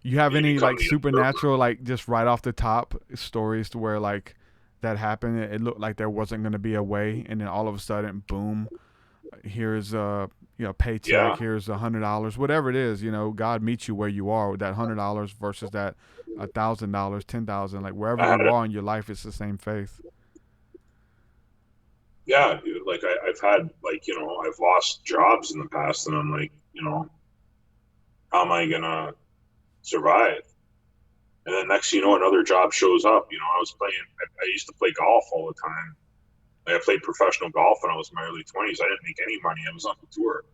You have any like supernatural, like just right off the top stories to where like that happened? It looked like there wasn't going to be a way, and then all of a sudden, boom, here's a paycheck, here's $100, whatever it is. You know, God meets you where you are with that $100 versus that $1,000, $10,000. Like wherever you are in your life, it's the same faith. Yeah, dude. Like I've had like, you know, I've lost jobs in the past, and I'm like, you know, how am I gonna survive? And then next thing you know, another job shows up. You know, I used to play golf all the time. I played professional golf when I was in my early 20s. I didn't make any money. I was on the tour.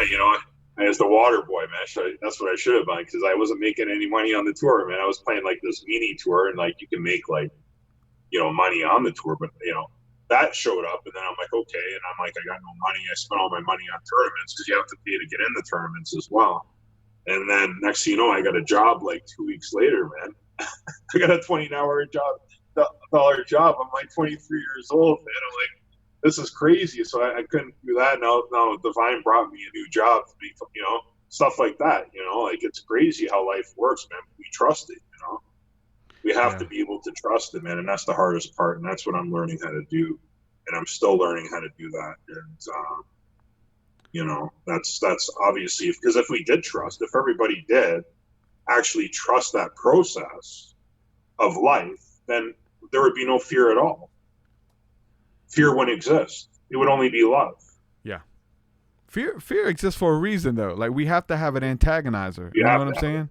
You know, I was the water boy, man. That's what I should have done, because I wasn't making any money on the tour, man. I was playing like this mini tour, and like you can make like, you know, money on the tour, but you know, that showed up, and then I'm like, okay, and I'm like, I got no money. I spent all my money on tournaments, because you have to pay to get in the tournaments as well. And then next thing you know, I got a job like 2 weeks later, man. I got a $20 dollar job. I'm like 23 years old, man. I'm like, this is crazy. So I couldn't do that. Now Divine brought me a new job to be, you know, stuff like that. You know, like it's crazy how life works, man. We trust it, you know. We have to be able to trust it, man. And that's the hardest part. And that's what I'm learning how to do. And I'm still learning how to do that. And, you know, that's obviously, because if we did trust, if everybody did actually trust that process of life, then there would be no fear at all. Fear wouldn't exist. It would only be love. Yeah. Fear exists for a reason, though. Like, we have to have an antagonizer. You know what I'm saying?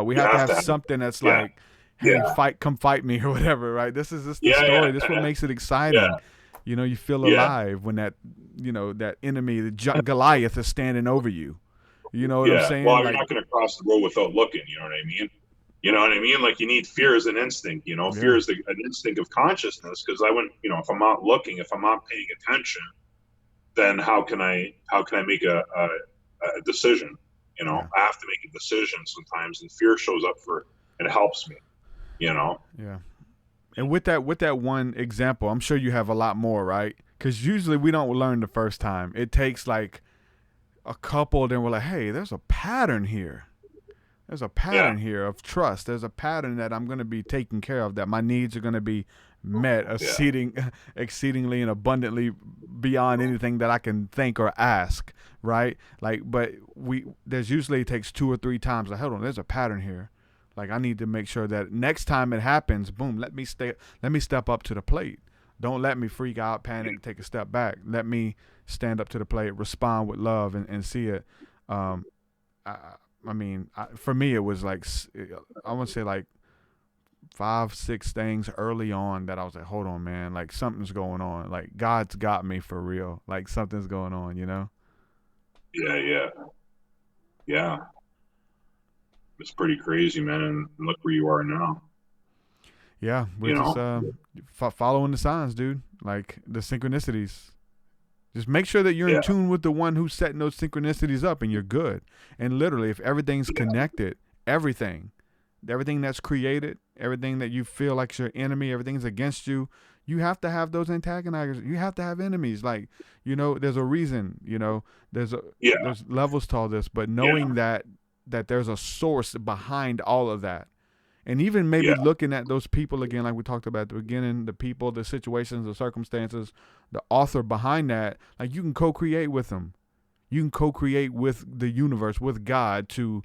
We have to have something that's like, hey, come fight me or whatever, right? This is the story. This is what makes it exciting. Yeah. You know, you feel alive when that, you know, that enemy, the Goliath, is standing over you. You know what I'm saying? Well, you're not going to cross the road without looking. You know what I mean? You know what I mean? Like, you need fear as an instinct. You know, fear is an instinct of consciousness. Because you know, if I'm not looking, if I'm not paying attention, then how can I make a decision? You know, I have to make a decision sometimes, and fear shows up it helps me. You know? Yeah. And with that one example, I'm sure you have a lot more, right? Because usually we don't learn the first time. It takes like a couple, then we're like, hey, there's a pattern here. There's a pattern here of trust. There's a pattern that I'm going to be taken care of, that my needs are going to be met exceedingly and abundantly beyond anything that I can think or ask, right? Like, but there's usually, it takes 2 or 3 times. Like, hold on, there's a pattern here. Like, I need to make sure that next time it happens, boom, let me step up to the plate. Don't let me freak out, panic, take a step back. Let me stand up to the plate, respond with love, and see it. I mean, for me, it was like, I want to say like 5, 6 things early on that I was like, hold on, man, like something's going on. Like, God's got me for real. Like, something's going on, you know? Yeah. It's pretty crazy, man. And look where you are now. Yeah, we're just following the signs, dude. Like, the synchronicities. Just make sure that you're in tune with the one who's setting those synchronicities up, and you're good. And literally, if everything's connected, everything that's created, everything that you feel like your enemy, everything's against you, you have to have those antagonizers. You have to have enemies. Like, you know, there's a reason, you know, there's levels to all this, but knowing that there's a source behind all of that. And even maybe looking at those people again, like we talked about at the beginning, the people, the situations, the circumstances, the author behind that, like, you can co-create with them. You can co-create with the universe, with God, to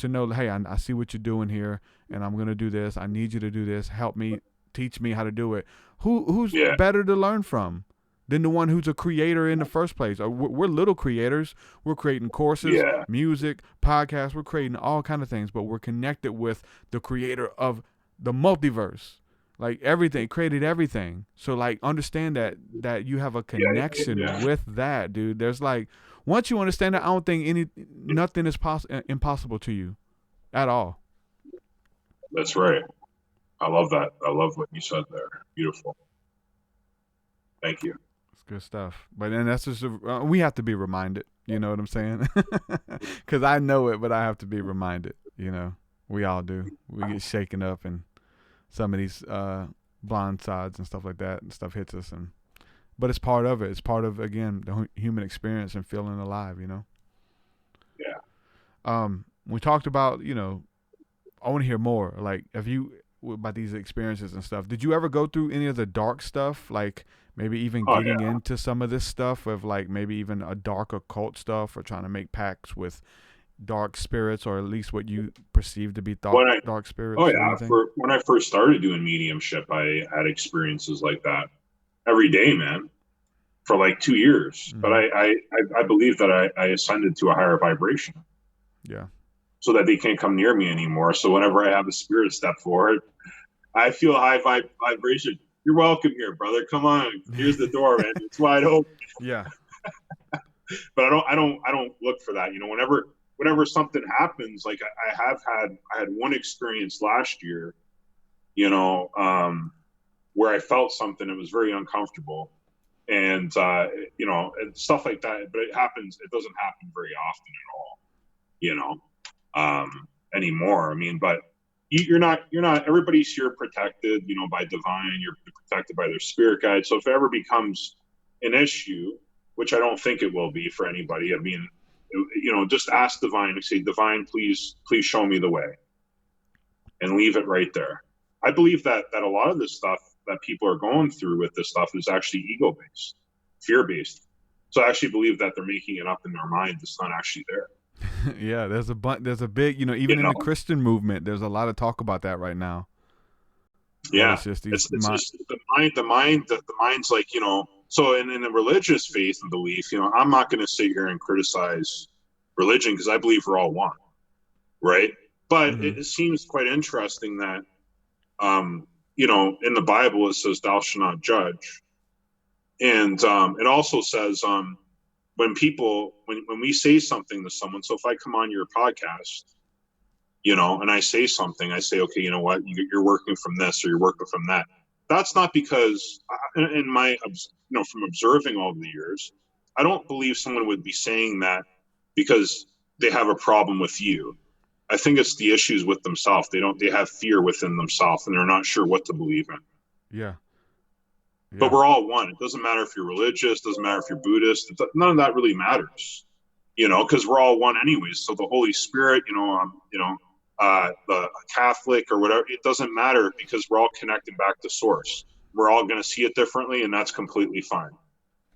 know, hey, I see what you're doing here, and I'm going to do this. I need you to do this. Help me, teach me how to do it. Who's better to learn from than the one who's a creator in the first place? We're little creators. We're creating courses, music, podcasts. We're creating all kind of things, but we're connected with the creator of the multiverse. Like, everything, created everything. So, like, understand that you have a connection with that, dude. There's like, once you understand that, I don't think nothing is impossible to you at all. That's right. I love that. I love what you said there. Beautiful. Thank you. Good stuff. But then that's just we have to be reminded. You know what I'm saying? Because I know it, but I have to be reminded. You know, we all do. We get shaken up, and some of these blind sides and stuff like that, and stuff hits us. But it's part of it. It's part of, again, the human experience and feeling alive. You know. Yeah. We talked about, you know, I want to hear more. Like, have you, about these experiences and stuff, did you ever go through any of the dark stuff? Like maybe even getting into some of this stuff of like maybe even a dark occult stuff, or trying to make pacts with dark spirits, or at least what you perceive to be dark spirits? Oh yeah. When I first started doing mediumship, I had experiences like that every day, man, for like 2 years. Mm-hmm. But I believe that I ascended to a higher vibration. Yeah. So that they can't come near me anymore. So whenever I have a spirit step forward, I feel high vibration. You're welcome here, brother. Come on. Here's the door, man. It's wide open. Yeah. But I don't look for that. You know, whenever something happens, like I had one experience last year, you know, where I felt something. It was very uncomfortable, and you know, and stuff like that. But it happens. It doesn't happen very often at all, you know, anymore. I mean, but you're not. Everybody's here protected, you know, by divine. You're protected by their spirit guide. So if it ever becomes an issue, which I don't think it will be for anybody, I mean, you know, just ask divine and say, divine, please show me the way, and leave it right there. I believe that a lot of this stuff that people are going through with this stuff is actually ego-based, fear-based. So I actually believe that they're making it up in their mind. It's not actually there. Yeah, there's a big, you know, even in the Christian movement, there's a lot of talk about that right now. Yeah, it's just just the mind's like, you know. So in the religious faith and belief, you know, I'm not going to sit here and criticize religion because I believe we're all one, right? But it seems quite interesting that, you know, in the Bible it says, "Thou shalt not judge," and it also says, when we say something to someone. So if I come on your podcast, you know, and I say something, I say, okay, you know what, you're working from this or you're working from that. That's not because, in my, you know, from observing all the years, I don't believe someone would be saying that because they have a problem with you. I think it's the issues with themselves. They have fear within themselves, and they're not sure what to believe in. Yeah. But we're all one. It doesn't matter if you're religious, doesn't matter if you're Buddhist. None of that really matters, you know, because we're all one anyways. So the Holy Spirit, you know, the Catholic or whatever, it doesn't matter because we're all connecting back to source. We're all going to see it differently, and that's completely fine.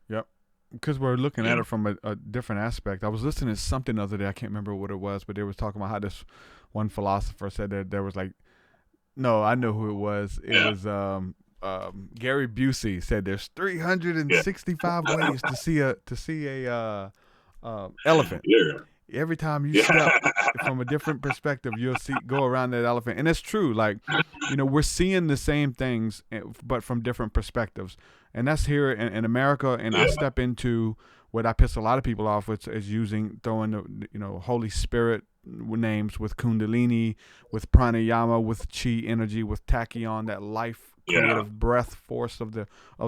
Yep. Because we're looking at it from a different aspect. I was listening to something the other day. I can't remember what it was, but they was talking about how this one philosopher said that there was like, no, I know who it was. It was Gary Busey said there's 365 ways to see a elephant. Yeah. Every time you step from a different perspective, you'll go around that elephant. And it's true. Like, you know, we're seeing the same things, but from different perspectives. And that's here in America. And I step into what I piss a lot of people off with is throwing the, you know, Holy Spirit names with Kundalini, with pranayama, with chi energy, with tachyon, that life creative breath force of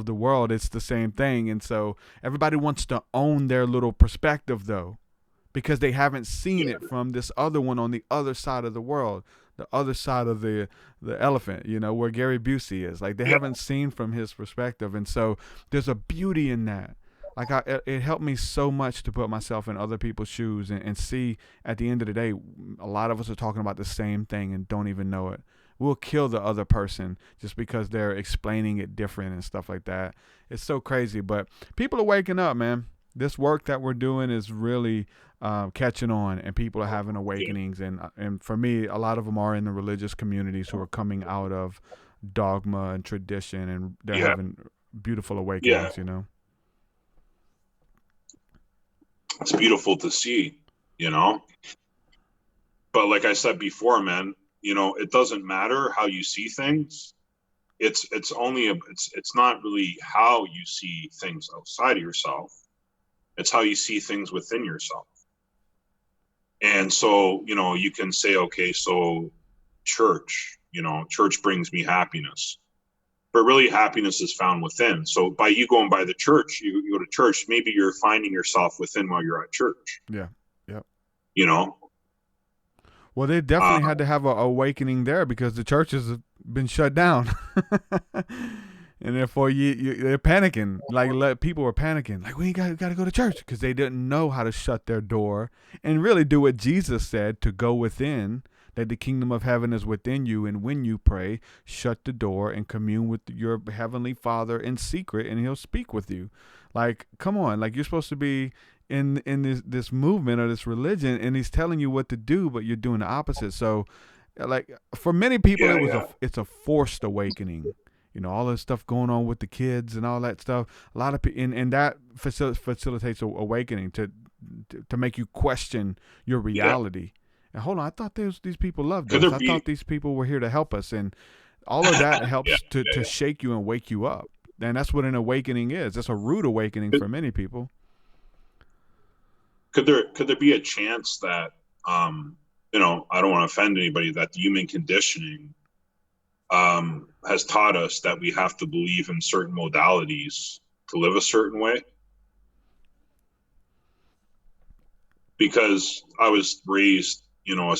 the world. It's the same thing. And so everybody wants to own their little perspective though, because they haven't seen it from this other one on the other side of the world, the other side of the elephant, you know, where Gary Busey is. Like, they haven't seen from his perspective. And so there's a beauty in that. Like, it helped me so much to put myself in other people's shoes and see at the end of the day, a lot of us are talking about the same thing and don't even know it. We'll kill the other person just because they're explaining it different and stuff like that. It's so crazy, but people are waking up, man. This work that we're doing is really catching on, and people are having awakenings. And for me, a lot of them are in the religious communities who are coming out of dogma and tradition, and they're having beautiful awakenings, you know? It's beautiful to see, you know? But like I said before, man, you know, it doesn't matter how you see things. It's not really how you see things outside of yourself. It's how you see things within yourself. And so, you know, you can say, okay, so church brings me happiness. but really happiness is found within. So by you going by the church, you go to church, maybe you're finding yourself within while you're at church. Yeah. Yep. You know? Well, they definitely had to have an awakening there because the churches have been shut down. And therefore, they're panicking. Like, people were panicking. Like, we got to go to church because they didn't know how to shut their door and really do what Jesus said, to go within, that the kingdom of heaven is within you. And when you pray, shut the door and commune with your heavenly Father in secret, and he'll speak with you. Like, come on. Like, you're supposed to be in this movement or this religion, and he's telling you what to do, but you're doing the opposite. So, like, for many people, it's a forced awakening. You know, all this stuff going on with the kids and all that stuff. A lot of people, and that facilitates awakening to make you question your reality. And hold on, I thought these people loved us. I thought these people were here to help us, and all of that helps to shake you and wake you up. And that's what an awakening is. It's a rude awakening for many people. Could there be a chance that, you know, I don't want to offend anybody, that the human conditioning has taught us that we have to believe in certain modalities to live a certain way? Because I was raised, you know,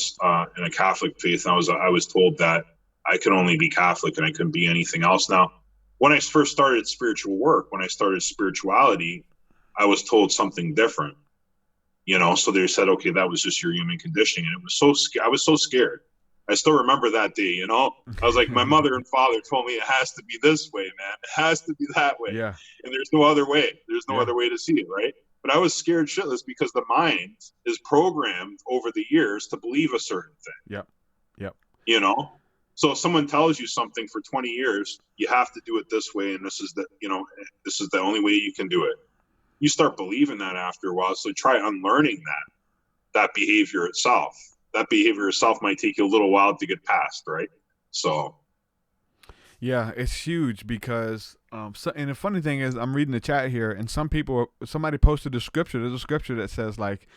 in a Catholic faith, and I was told that I could only be Catholic and I couldn't be anything else. Now, when I first started spiritual work, when I started spirituality, I was told something different. You know, so they said, okay, that was just your human conditioning, and it was I was so scared. I still remember that day, you know. I was like, my mother and father told me it has to be this way, man. It has to be that way. Yeah. And there's no other way. There's no other way to see it, right? But I was scared shitless because the mind is programmed over the years to believe a certain thing. Yep. You know? So if someone tells you something for 20 years, you have to do it this way, and this is the only way you can do it. You start believing that after a while, so try unlearning that behavior itself. That behavior itself might take you a little while to get past, right? So, yeah, it's huge because, and the funny thing is, I'm reading the chat here, and somebody posted a scripture. There's a scripture that says, like,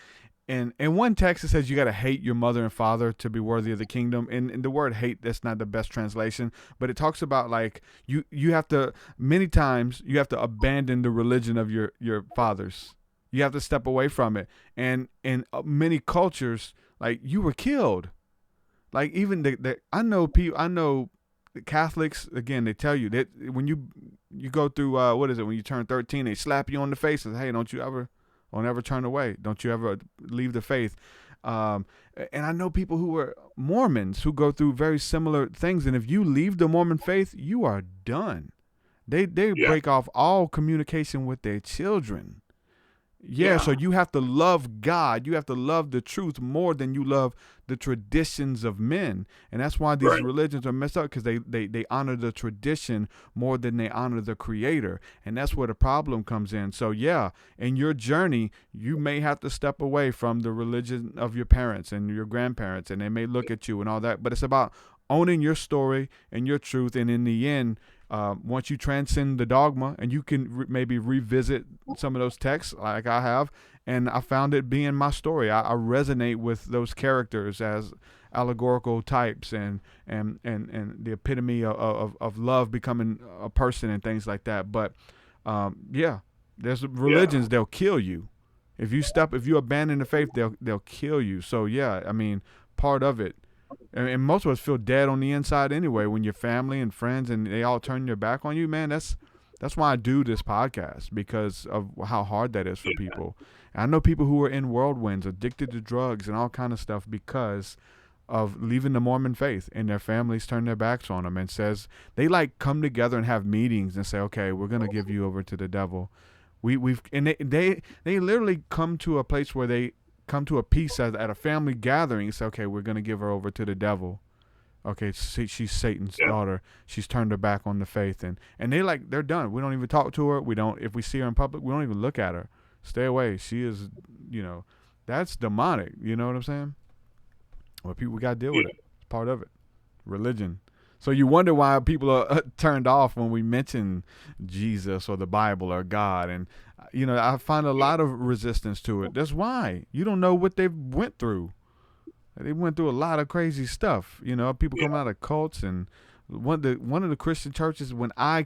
in one text it says you got to hate your mother and father to be worthy of the kingdom. And the word hate, that's not the best translation, but it talks about, like, you have to, many times you have to abandon the religion of your fathers. You have to step away from it. And in many cultures, like, you were killed. Like, even I know the Catholics, again, they tell you that when you go through, when you turn 13, they slap you on the face and say, hey, don't ever turn away. Don't you ever leave the faith. And I know people who are Mormons who go through very similar things. And if you leave the Mormon faith, you are done. They break off all communication with their children. Yeah, so you have to love God. You have to love the truth more than you love the traditions of men. And that's why these religions are messed up, because they honor the tradition more than they honor the creator. And that's where the problem comes in. So, yeah, in your journey, you may have to step away from the religion of your parents and your grandparents, and they may look at you and all that. But it's about owning your story and your truth. And in the end, once you transcend the dogma, and you can maybe revisit some of those texts like I have, and I found it being my story. I resonate with those characters as allegorical types and the epitome of love becoming a person and things like that. But there's religions, they'll kill you. If you abandon the faith, they'll kill you. So yeah, I mean, part of it. And most of us feel dead on the inside anyway, when your family and friends and they all turn their back on you, man. That's why I do this podcast, because of how hard that is for people. And I know people who are in whirlwinds, addicted to drugs and all kind of stuff because of leaving the Mormon faith, and their families turn their backs on them and says they like come together and have meetings and say, okay, we're going to give you over to the devil. They literally come to a place where they come to a peace at a family gathering and say, okay, we're going to give her over to the devil. Okay, she's Satan's daughter. She's turned her back on the faith. And they're done. We don't even talk to her. If we see her in public, we don't even look at her. Stay away. She is, that's demonic. You know what I'm saying? Well, we got to deal with it. It's part of it. Religion. So you wonder why people are turned off when we mention Jesus or the Bible or God. And, I find a lot of resistance to it. That's why. You don't know what they've went through. They went through a lot of crazy stuff. People coming out of cults and one of the Christian churches, when I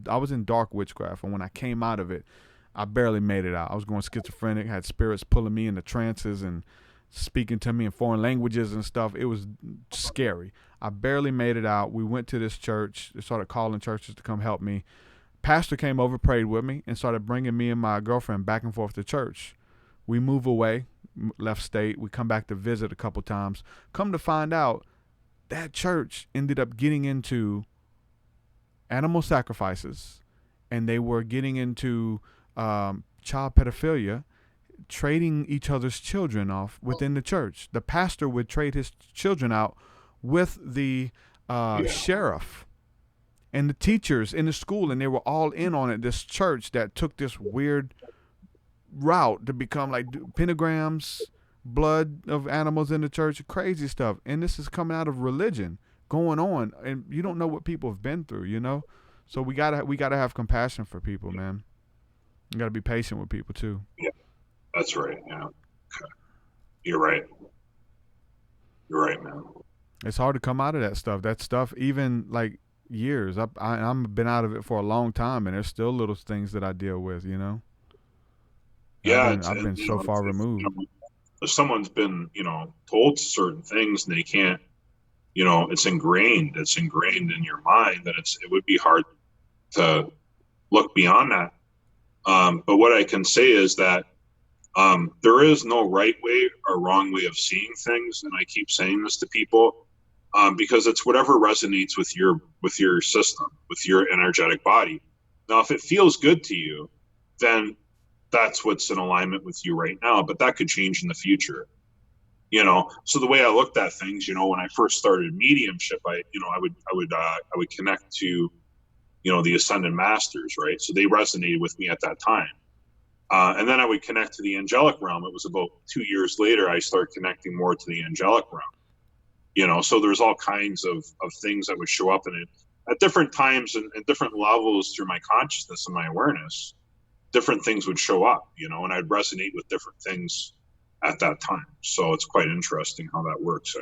was in dark witchcraft, and when I came out of it, I barely made it out. I was going schizophrenic, had spirits pulling me into trances and speaking to me in foreign languages and stuff. It was scary. I barely made it out. We went to this church. They started calling churches to come help me. Pastor came over, prayed with me, and started bringing me and my girlfriend back and forth to church. We move away, left state. We come back to visit a couple times. Come to find out, that church ended up getting into animal sacrifices, and they were getting into child pedophilia, trading each other's children off within the church. The pastor would trade his children out with the sheriff and the teachers in the school, and they were all in on it. This church that took this weird route to become like pentagrams, blood of animals in the church, crazy stuff. And this is coming out of religion going on, and you don't know what people have been through, you know? So we gotta have compassion for people, man. You gotta be patient with people too. Yeah, that's right. Yeah. Okay. You're right. You're right, man. It's hard to come out of that stuff. That stuff, even like years. I've been out of it for a long time, and there's still little things that I deal with, you know? Yeah. I've been so far removed. If someone's been, told certain things and they can't, it's ingrained in your mind, that it would be hard to look beyond that. But what I can say is that there is no right way or wrong way of seeing things. And I keep saying this to people because it's whatever resonates with your system, with your energetic body. Now, if it feels good to you, then that's what's in alignment with you right now, but that could change in the future. So the way I looked at things, when I first started mediumship, I would connect to, the ascended masters, right? So they resonated with me at that time. And then I would connect to the angelic realm. It was about 2 years later, I started connecting more to the angelic realm, so there's all kinds of things that would show up in it at different times and different levels through my consciousness and my awareness. Different things would show up, and I'd resonate with different things at that time. So it's quite interesting how that works.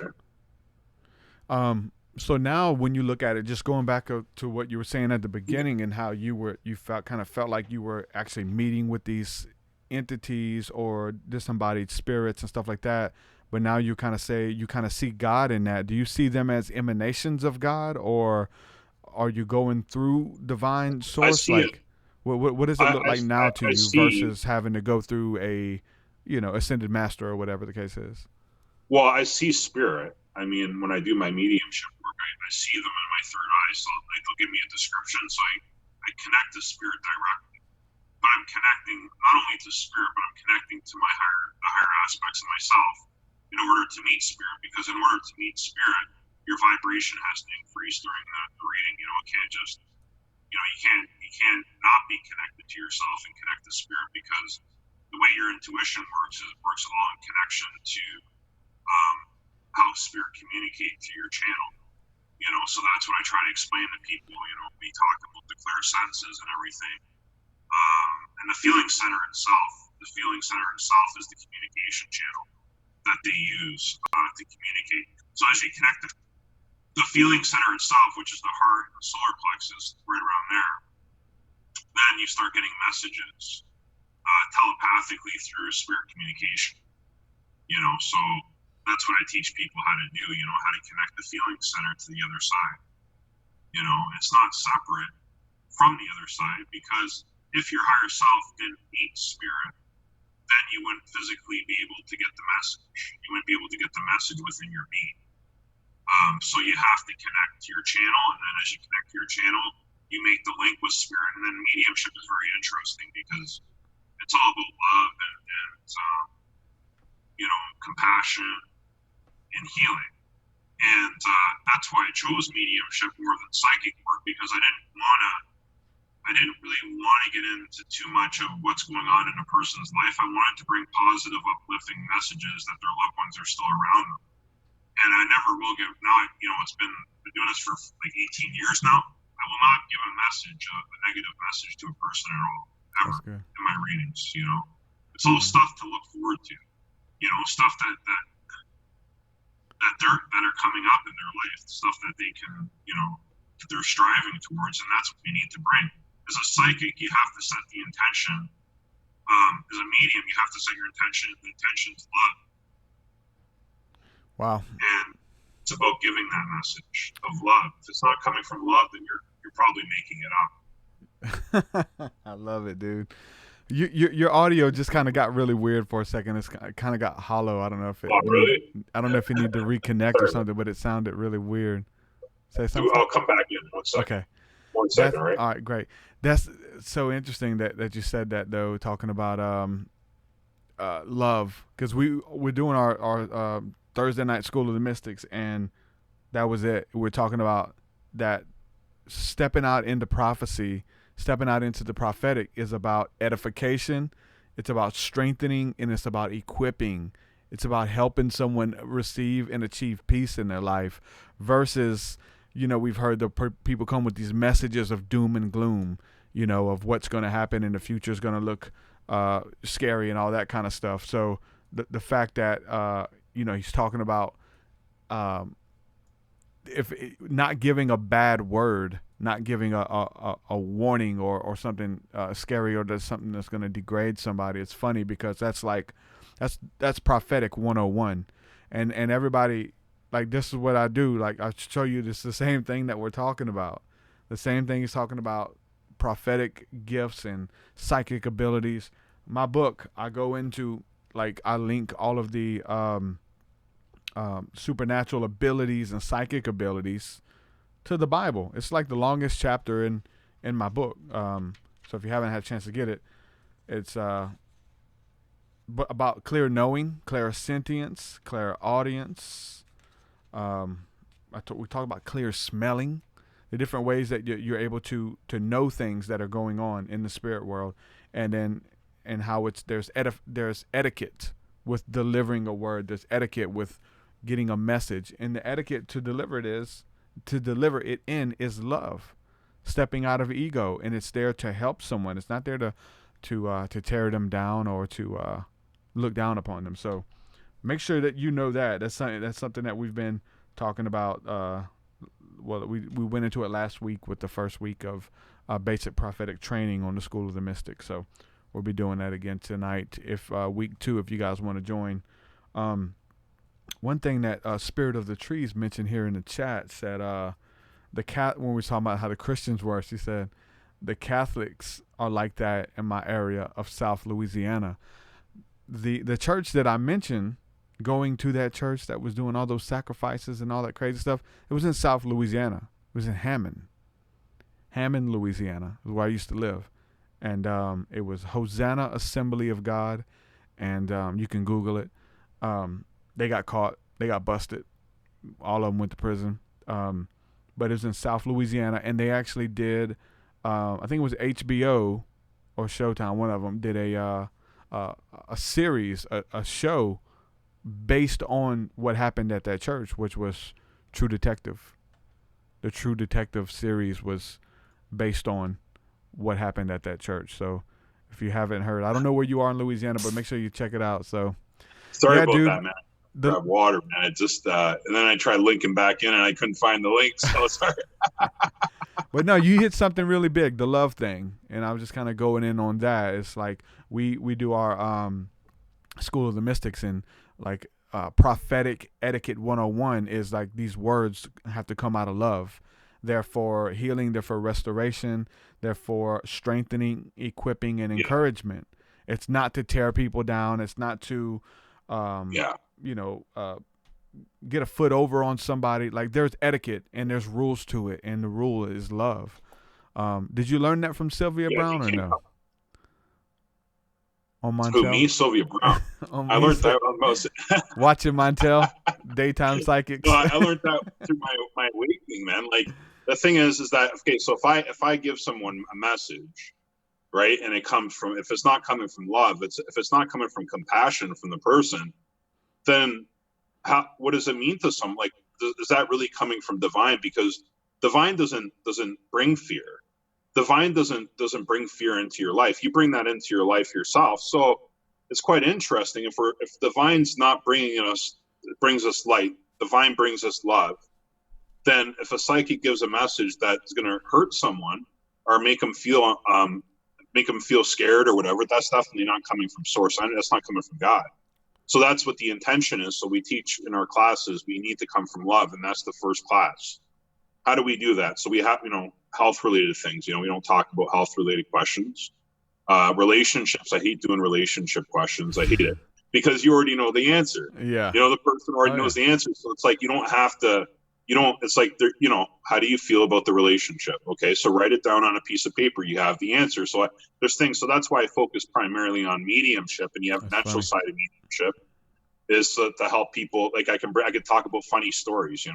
So now when you look at it, just going back to what you were saying at the beginning and how you felt like you were actually meeting with these entities or disembodied spirits and stuff like that. But now you kind of see God in that. Do you see them as emanations of God, or are you going through divine source? What does it look like now to you versus having to go through a, ascended master or whatever the case is? Well, I see spirit. I mean, when I do my mediumship work, I see them in my third eye. So they'll give me a description. So I connect to spirit directly. But I'm connecting not only to spirit, but I'm connecting to the higher aspects of myself in order to meet spirit. Because in order to meet spirit, your vibration has to increase during the reading. It can't just, you can't not be connected to yourself and connect to spirit, because the way your intuition works works all in connection to how spirit communicate to your channel. So that's what I try to explain to people. We talk about the clear senses and everything. And the feeling center itself is the communication channel that they use to communicate. So as you connect the feeling center itself, which is the heart and the solar plexus, right around there, then you start getting messages telepathically through spirit communication. So that's what I teach people how to do, how to connect the feeling center to the other side. It's not separate from the other side, because if your higher self didn't meet spirit, then you wouldn't physically be able to get the message. You wouldn't be able to get the message within your being. So you have to connect to your channel, and then as you connect to your channel, you make the link with spirit. And then mediumship is very interesting because it's all about love and compassion and healing. And that's why I chose mediumship more than psychic work, because I didn't really want to get into too much of what's going on in a person's life. I wanted to bring positive, uplifting messages that their loved ones are still around them. And I never will give. Now, it's been doing this for like 18 years now. I will not give a message, a negative message to a person at all, ever in my readings. It's all stuff to look forward to. Stuff that are coming up in their life, stuff that they can, they're striving towards, and that's what we need to bring. As a psychic, you have to set the intention. As a medium, you have to set your intention. The intention is love. Wow. And it's about giving that message of love. If it's not coming from love, then you're probably making it up. I love it, dude. Your audio just kind of got really weird for a second. It kind of got hollow. I don't know if it. Oh, really? I don't know if you need to reconnect or something, but it sounded really weird. Say something. I'll come back in 1 second. Okay. 1 second, right? All right, great. That's so interesting that you said that, though, talking about love, because we're doing our Thursday night School of the Mystics, and that was it. We're talking about that stepping out into prophecy, stepping out into the prophetic is about edification, it's about strengthening, and it's about equipping. It's about helping someone receive and achieve peace in their life versus, we've heard the people come with these messages of doom and gloom, of what's going to happen in the future is going to look scary and all that kind of stuff. So the fact that, he's talking about if not giving a bad word, not giving a warning or something scary or there's something that's going to degrade somebody. It's funny because that's prophetic 101. And everybody, like, this is what I do. Like, I show you this the same thing that we're talking about. The same thing he's talking about, prophetic gifts and psychic abilities. My book, I go into, like, I link all of the supernatural abilities and psychic abilities to the Bible. It's like the longest chapter in my book. So if you haven't had a chance to get it, it's about clear knowing, clairsentience, clairaudience. We talk about clear smelling, the different ways that you're able to know things that are going on in the spirit world, and how there's etiquette with delivering a word. There's etiquette with getting a message, and the etiquette to deliver it in is love, stepping out of ego, and it's there to help someone. It's not there to tear them down or to look down upon them. So make sure that you know that. That's something that we've been talking about. We went into it last week with the first week of basic prophetic training on the School of the Mystic. So we'll be doing that again tonight. If week 2, if you guys want to join. One thing that Spirit of the Trees mentioned here in the chat said when we were talking about how the Christians were, she said the Catholics are like that in my area of South Louisiana. The church that I mentioned, going to that church that was doing all those sacrifices and all that crazy stuff, it was in South Louisiana. It was in Hammond, Louisiana, is where I used to live. And it was Hosanna Assembly of God, and you can Google it. They got caught. They got busted. All of them went to prison. But it was in South Louisiana, and they actually did, I think it was HBO or Showtime, one of them, did a series, a show based on what happened at that church, which was True Detective. The True Detective series was based on what happened at that church. So if you haven't heard, I don't know where you are in Louisiana, but make sure you check it out. So sorry about that, man. Grab water, man. It just and then I tried linking back in and I couldn't find the link. So sorry. But no, you hit something really big, the love thing, and I was just kind of going in on that. It's like we do our School of the Mystics, and like prophetic etiquette 101 is like these words have to come out of love. They're for healing, they're for restoration, they're for strengthening, equipping, and encouragement. It's not to tear people down. It's not to get a foot over on somebody. Like, there's etiquette and there's rules to it, and the rule is love. Did you learn that from Sylvia Brown or no? On Montel? Who, me? Sylvia Brown. I learned that on most. Watching Montel, Daytime Psychics. No, I learned that through my awakening, man. Like, the thing is that, okay, so if I give someone a message, right, and it comes from, if it's not coming from love, if it's not coming from compassion from the person, then what does it mean to someone? Like, is that really coming from divine? Because divine doesn't bring fear. Divine doesn't bring fear into your life. You bring that into your life yourself. So it's quite interesting. If divine's not bringing us, it brings us light. Divine brings us love. then if a psychic gives a message that's going to hurt someone or make them feel scared or whatever, that's definitely not coming from source. That's not coming from God. So that's what the intention is. So we teach in our classes, we need to come from love, and that's the first class. How do we do that? So we have, health related things. We don't talk about health related questions. Relationships, I hate doing relationship questions. I hate it because you already know the answer. Yeah. The person already knows the answer. So it's like, you don't have to, it's like, how do you feel about the relationship? Okay. So write it down on a piece of paper. You have the answer. So there's things. So that's why I focus primarily on mediumship and the evidential side of mediumship is to help people. Like I could talk about funny stories,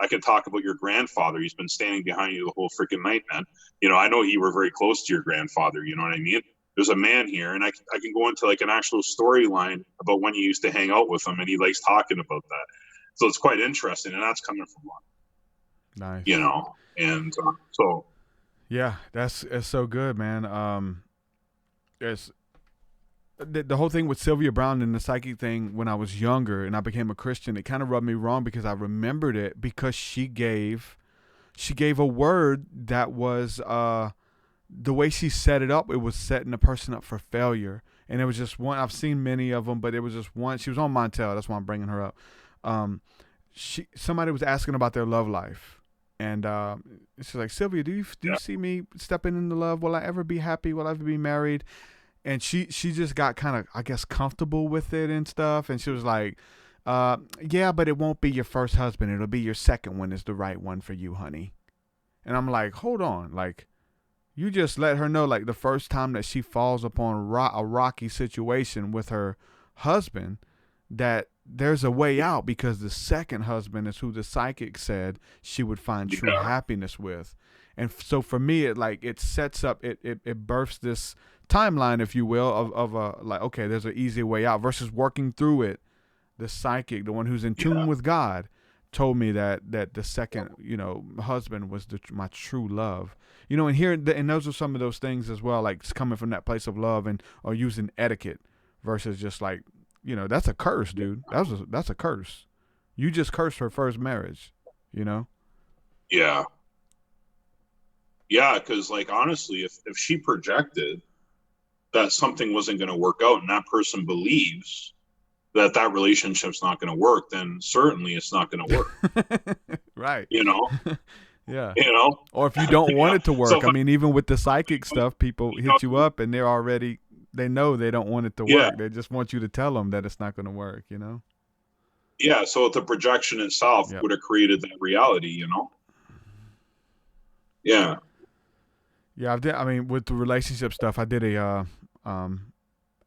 I could talk about your grandfather. He's been standing behind you the whole freaking night, man. I know you were very close to your grandfather. You know what I mean? There's a man here, and I can go into like an actual storyline about when you used to hang out with him, and he likes talking about that. So it's quite interesting, and that's coming from one. Nice. And so. Yeah, it's so good, man. It's the whole thing with Sylvia Brown and the psychic thing when I was younger and I became a Christian, it kind of rubbed me wrong because I remembered it because she gave a word that was the way she set it up, it was setting a person up for failure. And it was just one, I've seen many of them, but it was just one. She was on Montel. That's why I'm bringing her up. Somebody was asking about their love life. And she's like, Sylvia, do you see me stepping into love? Will I ever be happy? Will I ever be married? And she just got kind of, I guess, comfortable with it and stuff. And she was like, yeah, but it won't be your first husband. It'll be your second one is the right one for you, honey. And I'm like, hold on. Like, you just let her know, like, the first time that she falls upon a rocky situation with her husband, that there's a way out because the second husband is who the psychic said she would find true happiness with. And so for me, it sets up, it births this timeline, if you will, of like, okay, there's an easy way out versus working through it. The psychic, the one who's in tune with God, told me that the second, husband was my true love. And here, and those are some of those things as well, like coming from that place of love or using etiquette versus just like, that's a curse, dude. That's a curse. You just cursed her first marriage, Yeah. Yeah, because like honestly, if she projected that something wasn't going to work out and that person believes that relationship's not going to work, then certainly it's not going to work. Right. Yeah. Or if you don't want it to work, so even with the psychic stuff, people hit you up and they know they don't want it to work. They just want you to tell them that it's not going to work, Yeah. So the projection itself would have created that reality, Yeah. Yeah, with the relationship stuff, I did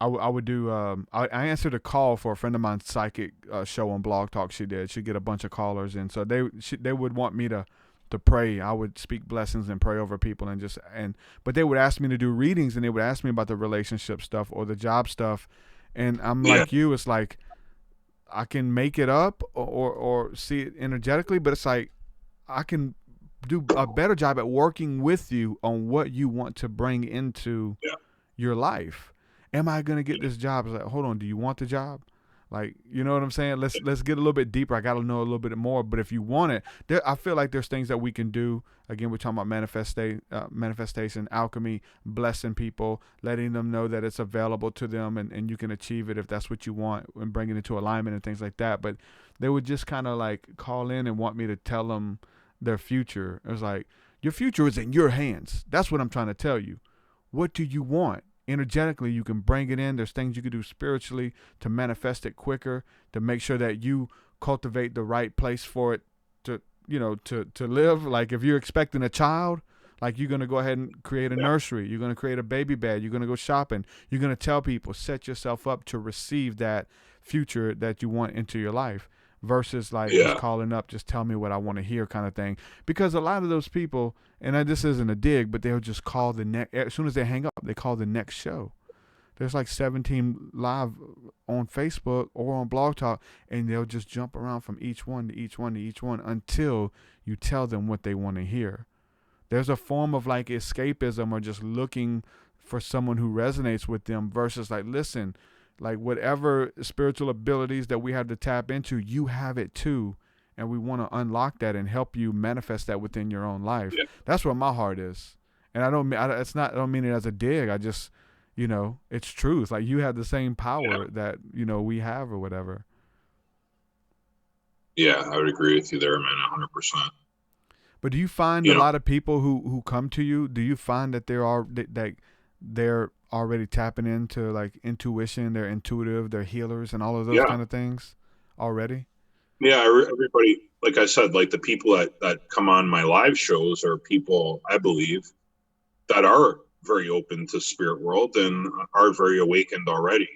I would do, I answered a call for a friend of mine's psychic show on Blog Talk she did. She'd get a bunch of callers in. So they would want me to pray. I would speak blessings and pray over people but they would ask me to do readings and they would ask me about the relationship stuff or the job stuff. And I'm like you, it's like, I can make it up or see it energetically, but it's like, I can do a better job at working with you on what you want to bring into your life. Am I going to get this job? It's like, hold on, do you want the job? Like, you know what I'm saying? Let's get a little bit deeper. I got to know a little bit more. But if you want it, I feel like there's things that we can do. Again, we're talking about manifestation, alchemy, blessing people, letting them know that it's available to them and you can achieve it if that's what you want and bring it into alignment and things like that. But they would just kind of like call in and want me to tell them their future. It was like, your future is in your hands. That's what I'm trying to tell you. What do you want? Energetically, you can bring it in. There's things you can do spiritually to manifest it quicker, to make sure that you cultivate the right place for it to live. Like if you're expecting a child, like you're going to go ahead and create a nursery. You're going to create a baby bed. You're going to go shopping. You're going to tell people, set yourself up to receive that future that you want into your life versus like just calling up, just tell me what I want to hear kind of thing. Because a lot of those people, and this isn't a dig, but they'll just call as soon as they hang up, they call the next show. There's like 17 live on Facebook or on Blog Talk, and they'll just jump around from each one to each one to each one until you tell them what they want to hear. There's a form of like escapism or just looking for someone who resonates with them versus like, listen, like whatever spiritual abilities that we have to tap into, you have it too. and we want to unlock that and help you manifest that within your own life. Yeah. That's where my heart is. And I don't mean it as a dig. I just, it's truth. Like, you have the same power that, we have or whatever. Yeah, I would agree with you there, man, 100%. But do you find a lot of people who come to you, do you find that they're already tapping into like intuition, they're intuitive, they're healers and all of those kind of things already? Yeah, everybody, like I said, like the people that come on my live shows are people, I believe, that are very open to spirit world and are very awakened already.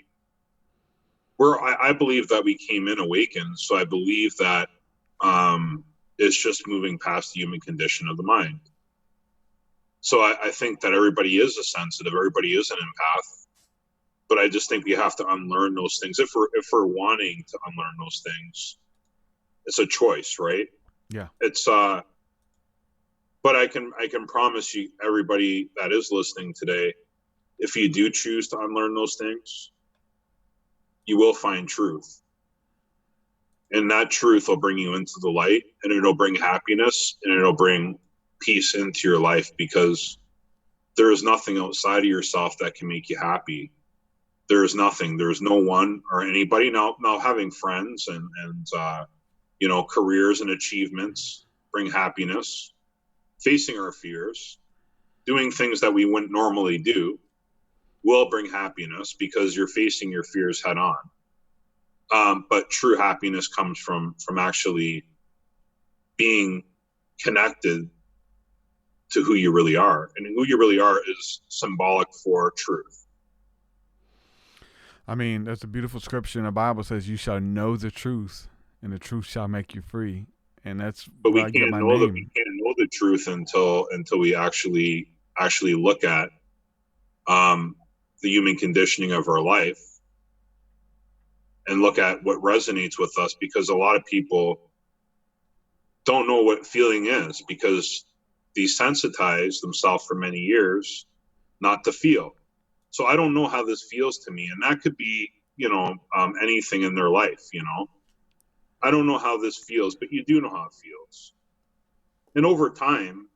I believe that we came in awakened, so I believe that it's just moving past the human condition of the mind. So I think that everybody is a sensitive, everybody is an empath, but I just think we have to unlearn those things. If we're wanting to unlearn those things, it's a choice, right? Yeah. It's but I can promise you, everybody that is listening today, if you do choose to unlearn those things, you will find truth. And that truth will bring you into the light, and it'll bring happiness, and it'll bring peace into your life, because there is nothing outside of yourself that can make you happy. There is nothing. There is no one or anybody. Now having friends and careers and achievements bring happiness. Facing our fears, doing things that we wouldn't normally do, will bring happiness because you're facing your fears head on. But true happiness comes from actually being connected to who you really are. And who you really are is symbolic for truth. I mean, there's a beautiful scripture in the Bible says, you shall know the truth, and the truth shall make you free. And that's but where we I get can't my know that name. we can't know the truth until we actually look at the human conditioning of our life and look at what resonates with us, because a lot of people don't know what feeling is because desensitized themselves for many years not to feel. So I don't know how this feels to me, and that could be anything in their life. I don't know how this feels, but you do know how it feels. And over time,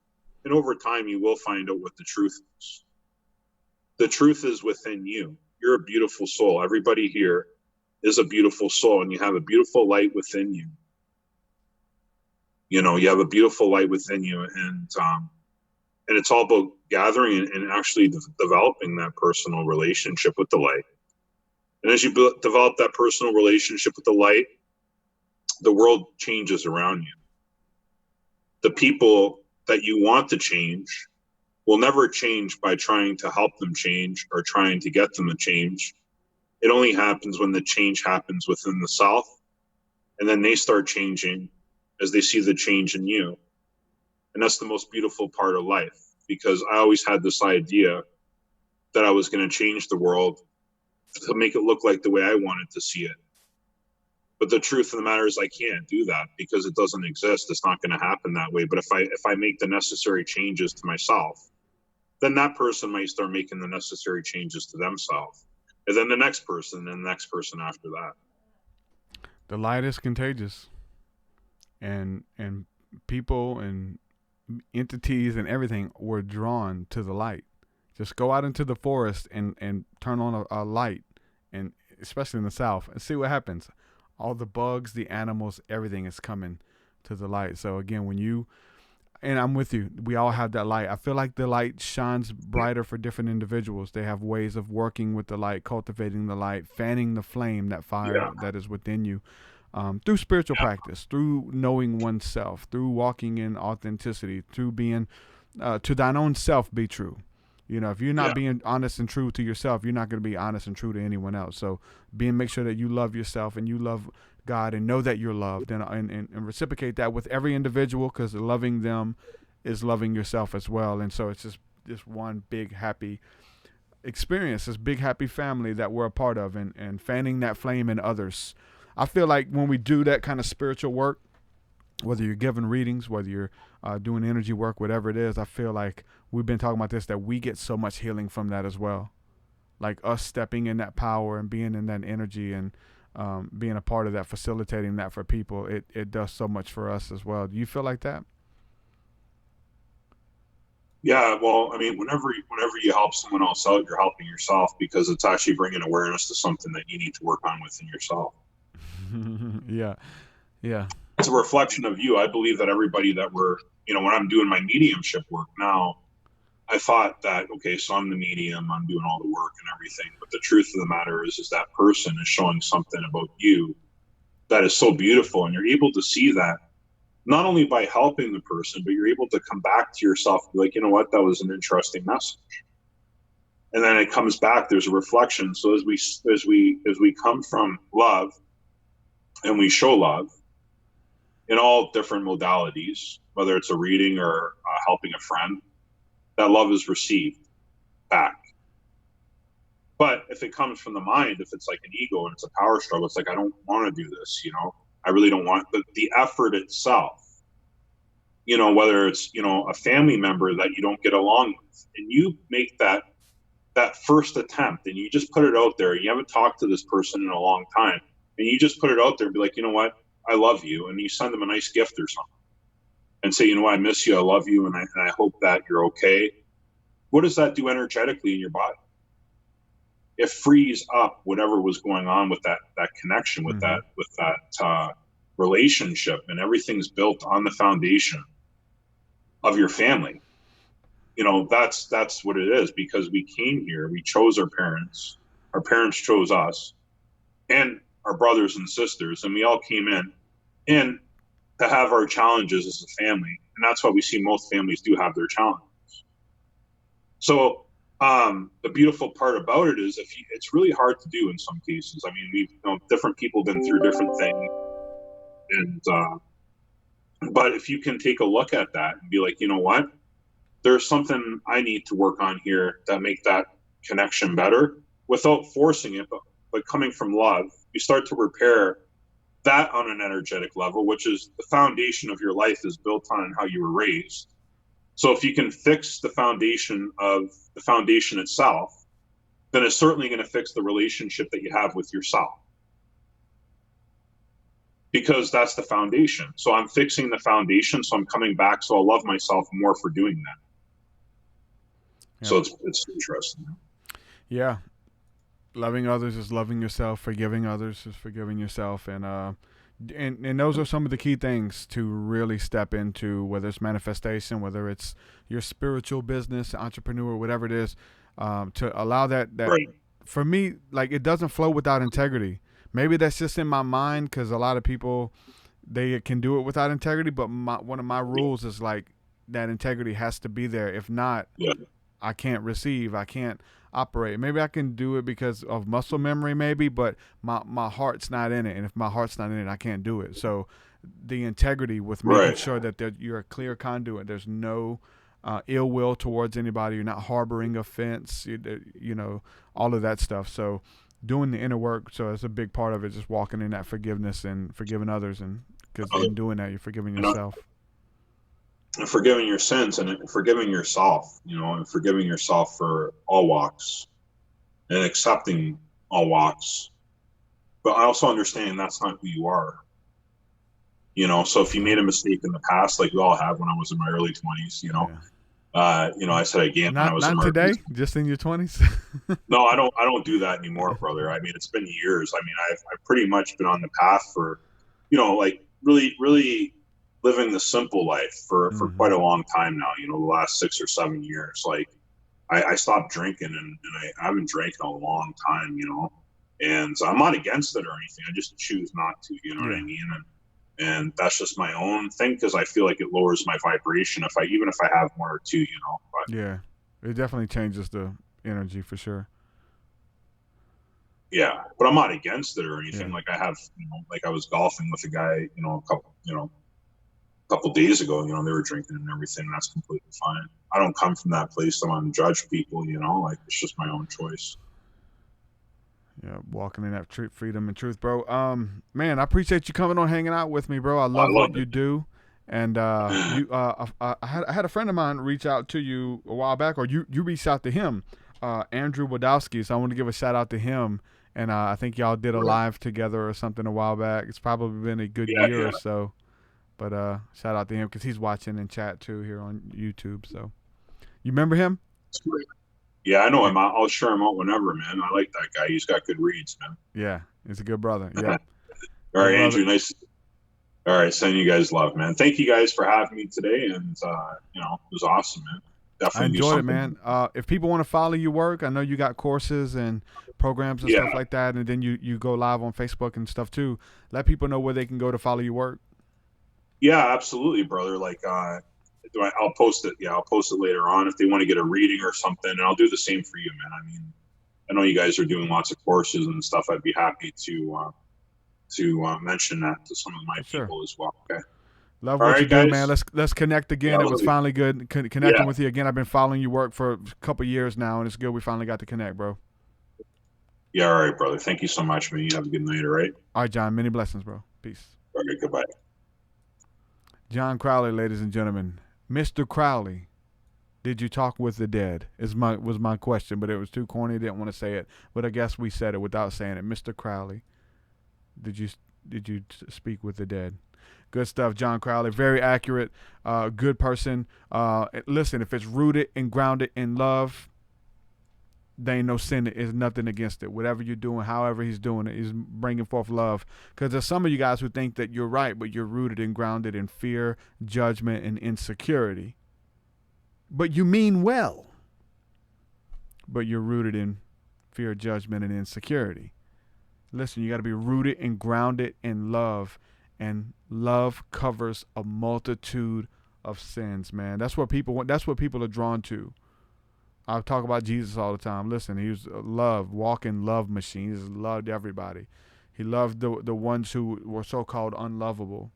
you will find out what the truth is. The truth is within you. You're a beautiful soul. Everybody here is a beautiful soul, and you have a beautiful light within you. You have a beautiful light within you, and it's all about gathering and actually developing that personal relationship with the light. And as you develop that personal relationship with the light, the world changes around you. The people that you want to change will never change by trying to help them change or trying to get them to change. It only happens when the change happens within the self, and then they start changing as they see the change in you. And that's the most beautiful part of life, because I always had this idea that I was going to change the world to make it look like the way I wanted to see it. But the truth of the matter is I can't do that because it doesn't exist. It's not going to happen that way. But if I make the necessary changes to myself, then that person might start making the necessary changes to themselves. And then the next person and the next person after that. The light is contagious. And people and entities and everything were drawn to the light. Just go out into the forest and turn on a light, and especially in the South, and see what happens. All the bugs, the animals, everything is coming to the light. So again, and I'm with you, we all have that light. I feel like the light shines brighter for different individuals. They have ways of working with the light, cultivating the light, fanning the flame, that fire that is within you, through spiritual practice, through knowing oneself, through walking in authenticity, through being, to thine own self be true. If you're not being honest and true to yourself, you're not going to be honest and true to anyone else. So make sure that you love yourself and you love God and know that you're loved, and reciprocate that with every individual, because loving them is loving yourself as well. And so it's just this one big happy experience, this big happy family that we're a part of, and fanning that flame in others. I feel like when we do that kind of spiritual work, whether you're giving readings, whether you're doing energy work, whatever it is, I feel like we've been talking about this, that we get so much healing from that as well. Like us stepping in that power and being in that energy and being a part of that, facilitating that for people, it does so much for us as well. Do you feel like that? Yeah, well, I mean, whenever you help someone else out, you're helping yourself, because it's actually bringing awareness to something that you need to work on within yourself. Yeah. It's a reflection of you. I believe that everybody that when I'm doing my mediumship work now, I thought that, okay, so I'm the medium, I'm doing all the work and everything. But the truth of the matter is that person is showing something about you that is so beautiful. And you're able to see that not only by helping the person, but you're able to come back to yourself and be like, you know what, that was an interesting message. And then it comes back, there's a reflection. So as we come from love and we show love in all different modalities, whether it's a reading or helping a friend, that love is received back. But if it comes from the mind, if it's like an ego and it's a power struggle, it's like, I don't want to do this, I really don't want, but the effort itself, whether it's, a family member that you don't get along with, and you make that first attempt and you just put it out there, you haven't talked to this person in a long time, and you just put it out there and be like, you know what, I love you. And you send them a nice gift or something and say, I miss you, I love you, and I hope that you're okay. What does that do energetically in your body? It frees up whatever was going on with that connection, with that relationship, and everything's built on the foundation of your family. That's what it is, because we came here, we chose our parents chose us, and our brothers and sisters, and we all came in to have our challenges as a family. And that's why we see most families do have their challenges. So the beautiful part about it is it's really hard to do in some cases. I mean, different people have been through different things. And, but if you can take a look at that and be like, you know what, there's something I need to work on here that make that connection better without forcing it, but coming from love, you start to repair that on an energetic level, which is the foundation of your life is built on how you were raised. So if you can fix the foundation itself, then it's certainly going to fix the relationship that you have with yourself, because that's the foundation. So I'm fixing the foundation, so I'm coming back, so I'll love myself more for doing that. Yeah. So it's interesting. Yeah. Loving others is loving yourself. Forgiving others is forgiving yourself. And those are some of the key things to really step into, whether it's manifestation, whether it's your spiritual business, entrepreneur, whatever it is, to allow that right. For me, like, it doesn't flow without integrity. Maybe that's just in my mind, because a lot of people, they can do it without integrity. But one of my rules is like that integrity has to be there. If not, I can't receive. I can't operate. Maybe I can do it because of muscle memory, maybe, but my heart's not in it. And if my heart's not in it, I can't do it. So the integrity with making sure that you're a clear conduit. There's no ill will towards anybody. You're not harboring offense, all of that stuff. So doing the inner work. So it's a big part of it, just walking in that forgiveness and forgiving others. And because in doing that, you're forgiving yourself. And forgiving your sins and forgiving yourself, and forgiving yourself for all walks and accepting all walks. But I also understand that's not who you are. So if you made a mistake in the past, like we all have, when I was in my early 20s, I said again, not, when I was not today, just in your 20s. No, I don't do that anymore, brother. I mean, it's been years. I mean, I've pretty much been on the path for, like really, really living the simple life for quite a long time now, the last 6 or 7 years. Like I stopped drinking and I haven't drank in a long time, and so I'm not against it or anything. I just choose not to, what I mean? And that's just my own thing, because I feel like it lowers my vibration even if I have one or two, but yeah, it definitely changes the energy for sure. Yeah, but I'm not against it or anything. Like I have, like I was golfing with a guy, a couple days ago, they were drinking and everything. That's completely fine. I don't come from that place. I want to judge people, like it's just my own choice. Yeah, walking in that freedom and truth, bro. Man, I appreciate you coming on, hanging out with me, bro. I love what you do. And I had a friend of mine reach out to you a while back, or you reached out to him, Andrew Wadowski. So I want to give a shout out to him. And I think y'all did a live together or something a while back. It's probably been a good year or so. But shout out to him because he's watching in chat too here on YouTube. So you remember him? Yeah, I know him. I'll share him out whenever, man. I like that guy. He's got good reads, man. Yeah, he's a good brother. Yeah. All right, Andrew. Nice. All right, sending you guys love, man. Thank you guys for having me today, and it was awesome, man. Definitely I enjoyed it, man. If people want to follow your work, I know you got courses and programs and stuff like that, and then you go live on Facebook and stuff too. Let people know where they can go to follow your work. Yeah, absolutely, brother. Like, I'll post it. Yeah, I'll post it later on if they want to get a reading or something, and I'll do the same for you, man. I mean, I know you guys are doing lots of courses and stuff. I'd be happy to mention that to some of my people as well. Okay. Love what you do, man. Let's connect again. It was finally good connecting with you again. I've been following your work for a couple years now, and it's good we finally got to connect, bro. Yeah, all right, brother. Thank you so much, man. You have a good night, all right? All right, John. Many blessings, bro. Peace. All right, goodbye. John Crawley, ladies and gentlemen. Mr. Crawley, did you talk with the dead? Was my question, but it was too corny. Didn't want to say it, but I guess we said it without saying it. Mr. Crawley, did you speak with the dead? Good stuff, John Crawley. Very accurate, good person. Listen, if it's rooted and grounded in love, there ain't no sin. There's nothing against it. Whatever you're doing, however he's doing it, he's bringing forth love. Because there's some of you guys who think that you're right, but you're rooted and grounded in fear, judgment, and insecurity. But you mean well. But you're rooted in fear, judgment, and insecurity. Listen, you got to be rooted and grounded in love. And love covers a multitude of sins, man. That's what people want. That's what people are drawn to. I talk about Jesus all the time. Listen, he was a walking love machine. He just loved everybody. He loved the ones who were so-called unlovable,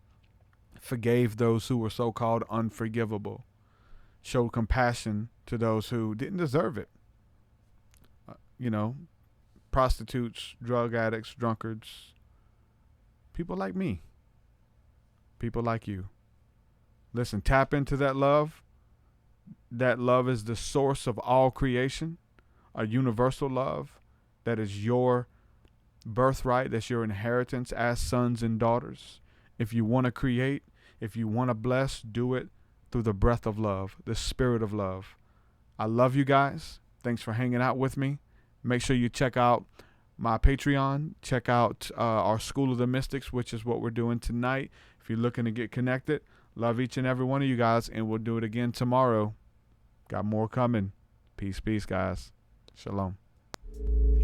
forgave those who were so-called unforgivable, showed compassion to those who didn't deserve it. Prostitutes, drug addicts, drunkards, people like me, people like you. Listen, tap into that love. That love is the source of all creation, a universal love that is your birthright, that's your inheritance as sons and daughters. If you want to create, if you want to bless, do it through the breath of love, the spirit of love. I love you guys. Thanks for hanging out with me. Make sure you check out my Patreon. Check out our School of the Mystics, which is what we're doing tonight. If you're looking to get connected, love each and every one of you guys, and we'll do it again tomorrow. Got more coming. Peace, guys. Shalom.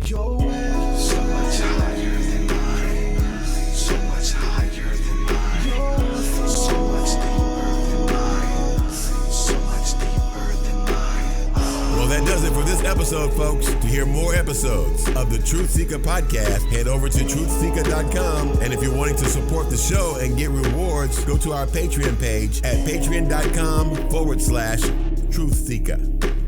Your way so much higher than mine, so much higher than mine, so much deeper than mine, so much deeper than mine. Well, that does it for this episode, folks. To hear more episodes of the TruthSeekah podcast, head over to TruthSeekah.com. And if you're wanting to support the show and get rewards, go to our Patreon page at patreon.com/TruthSeekah.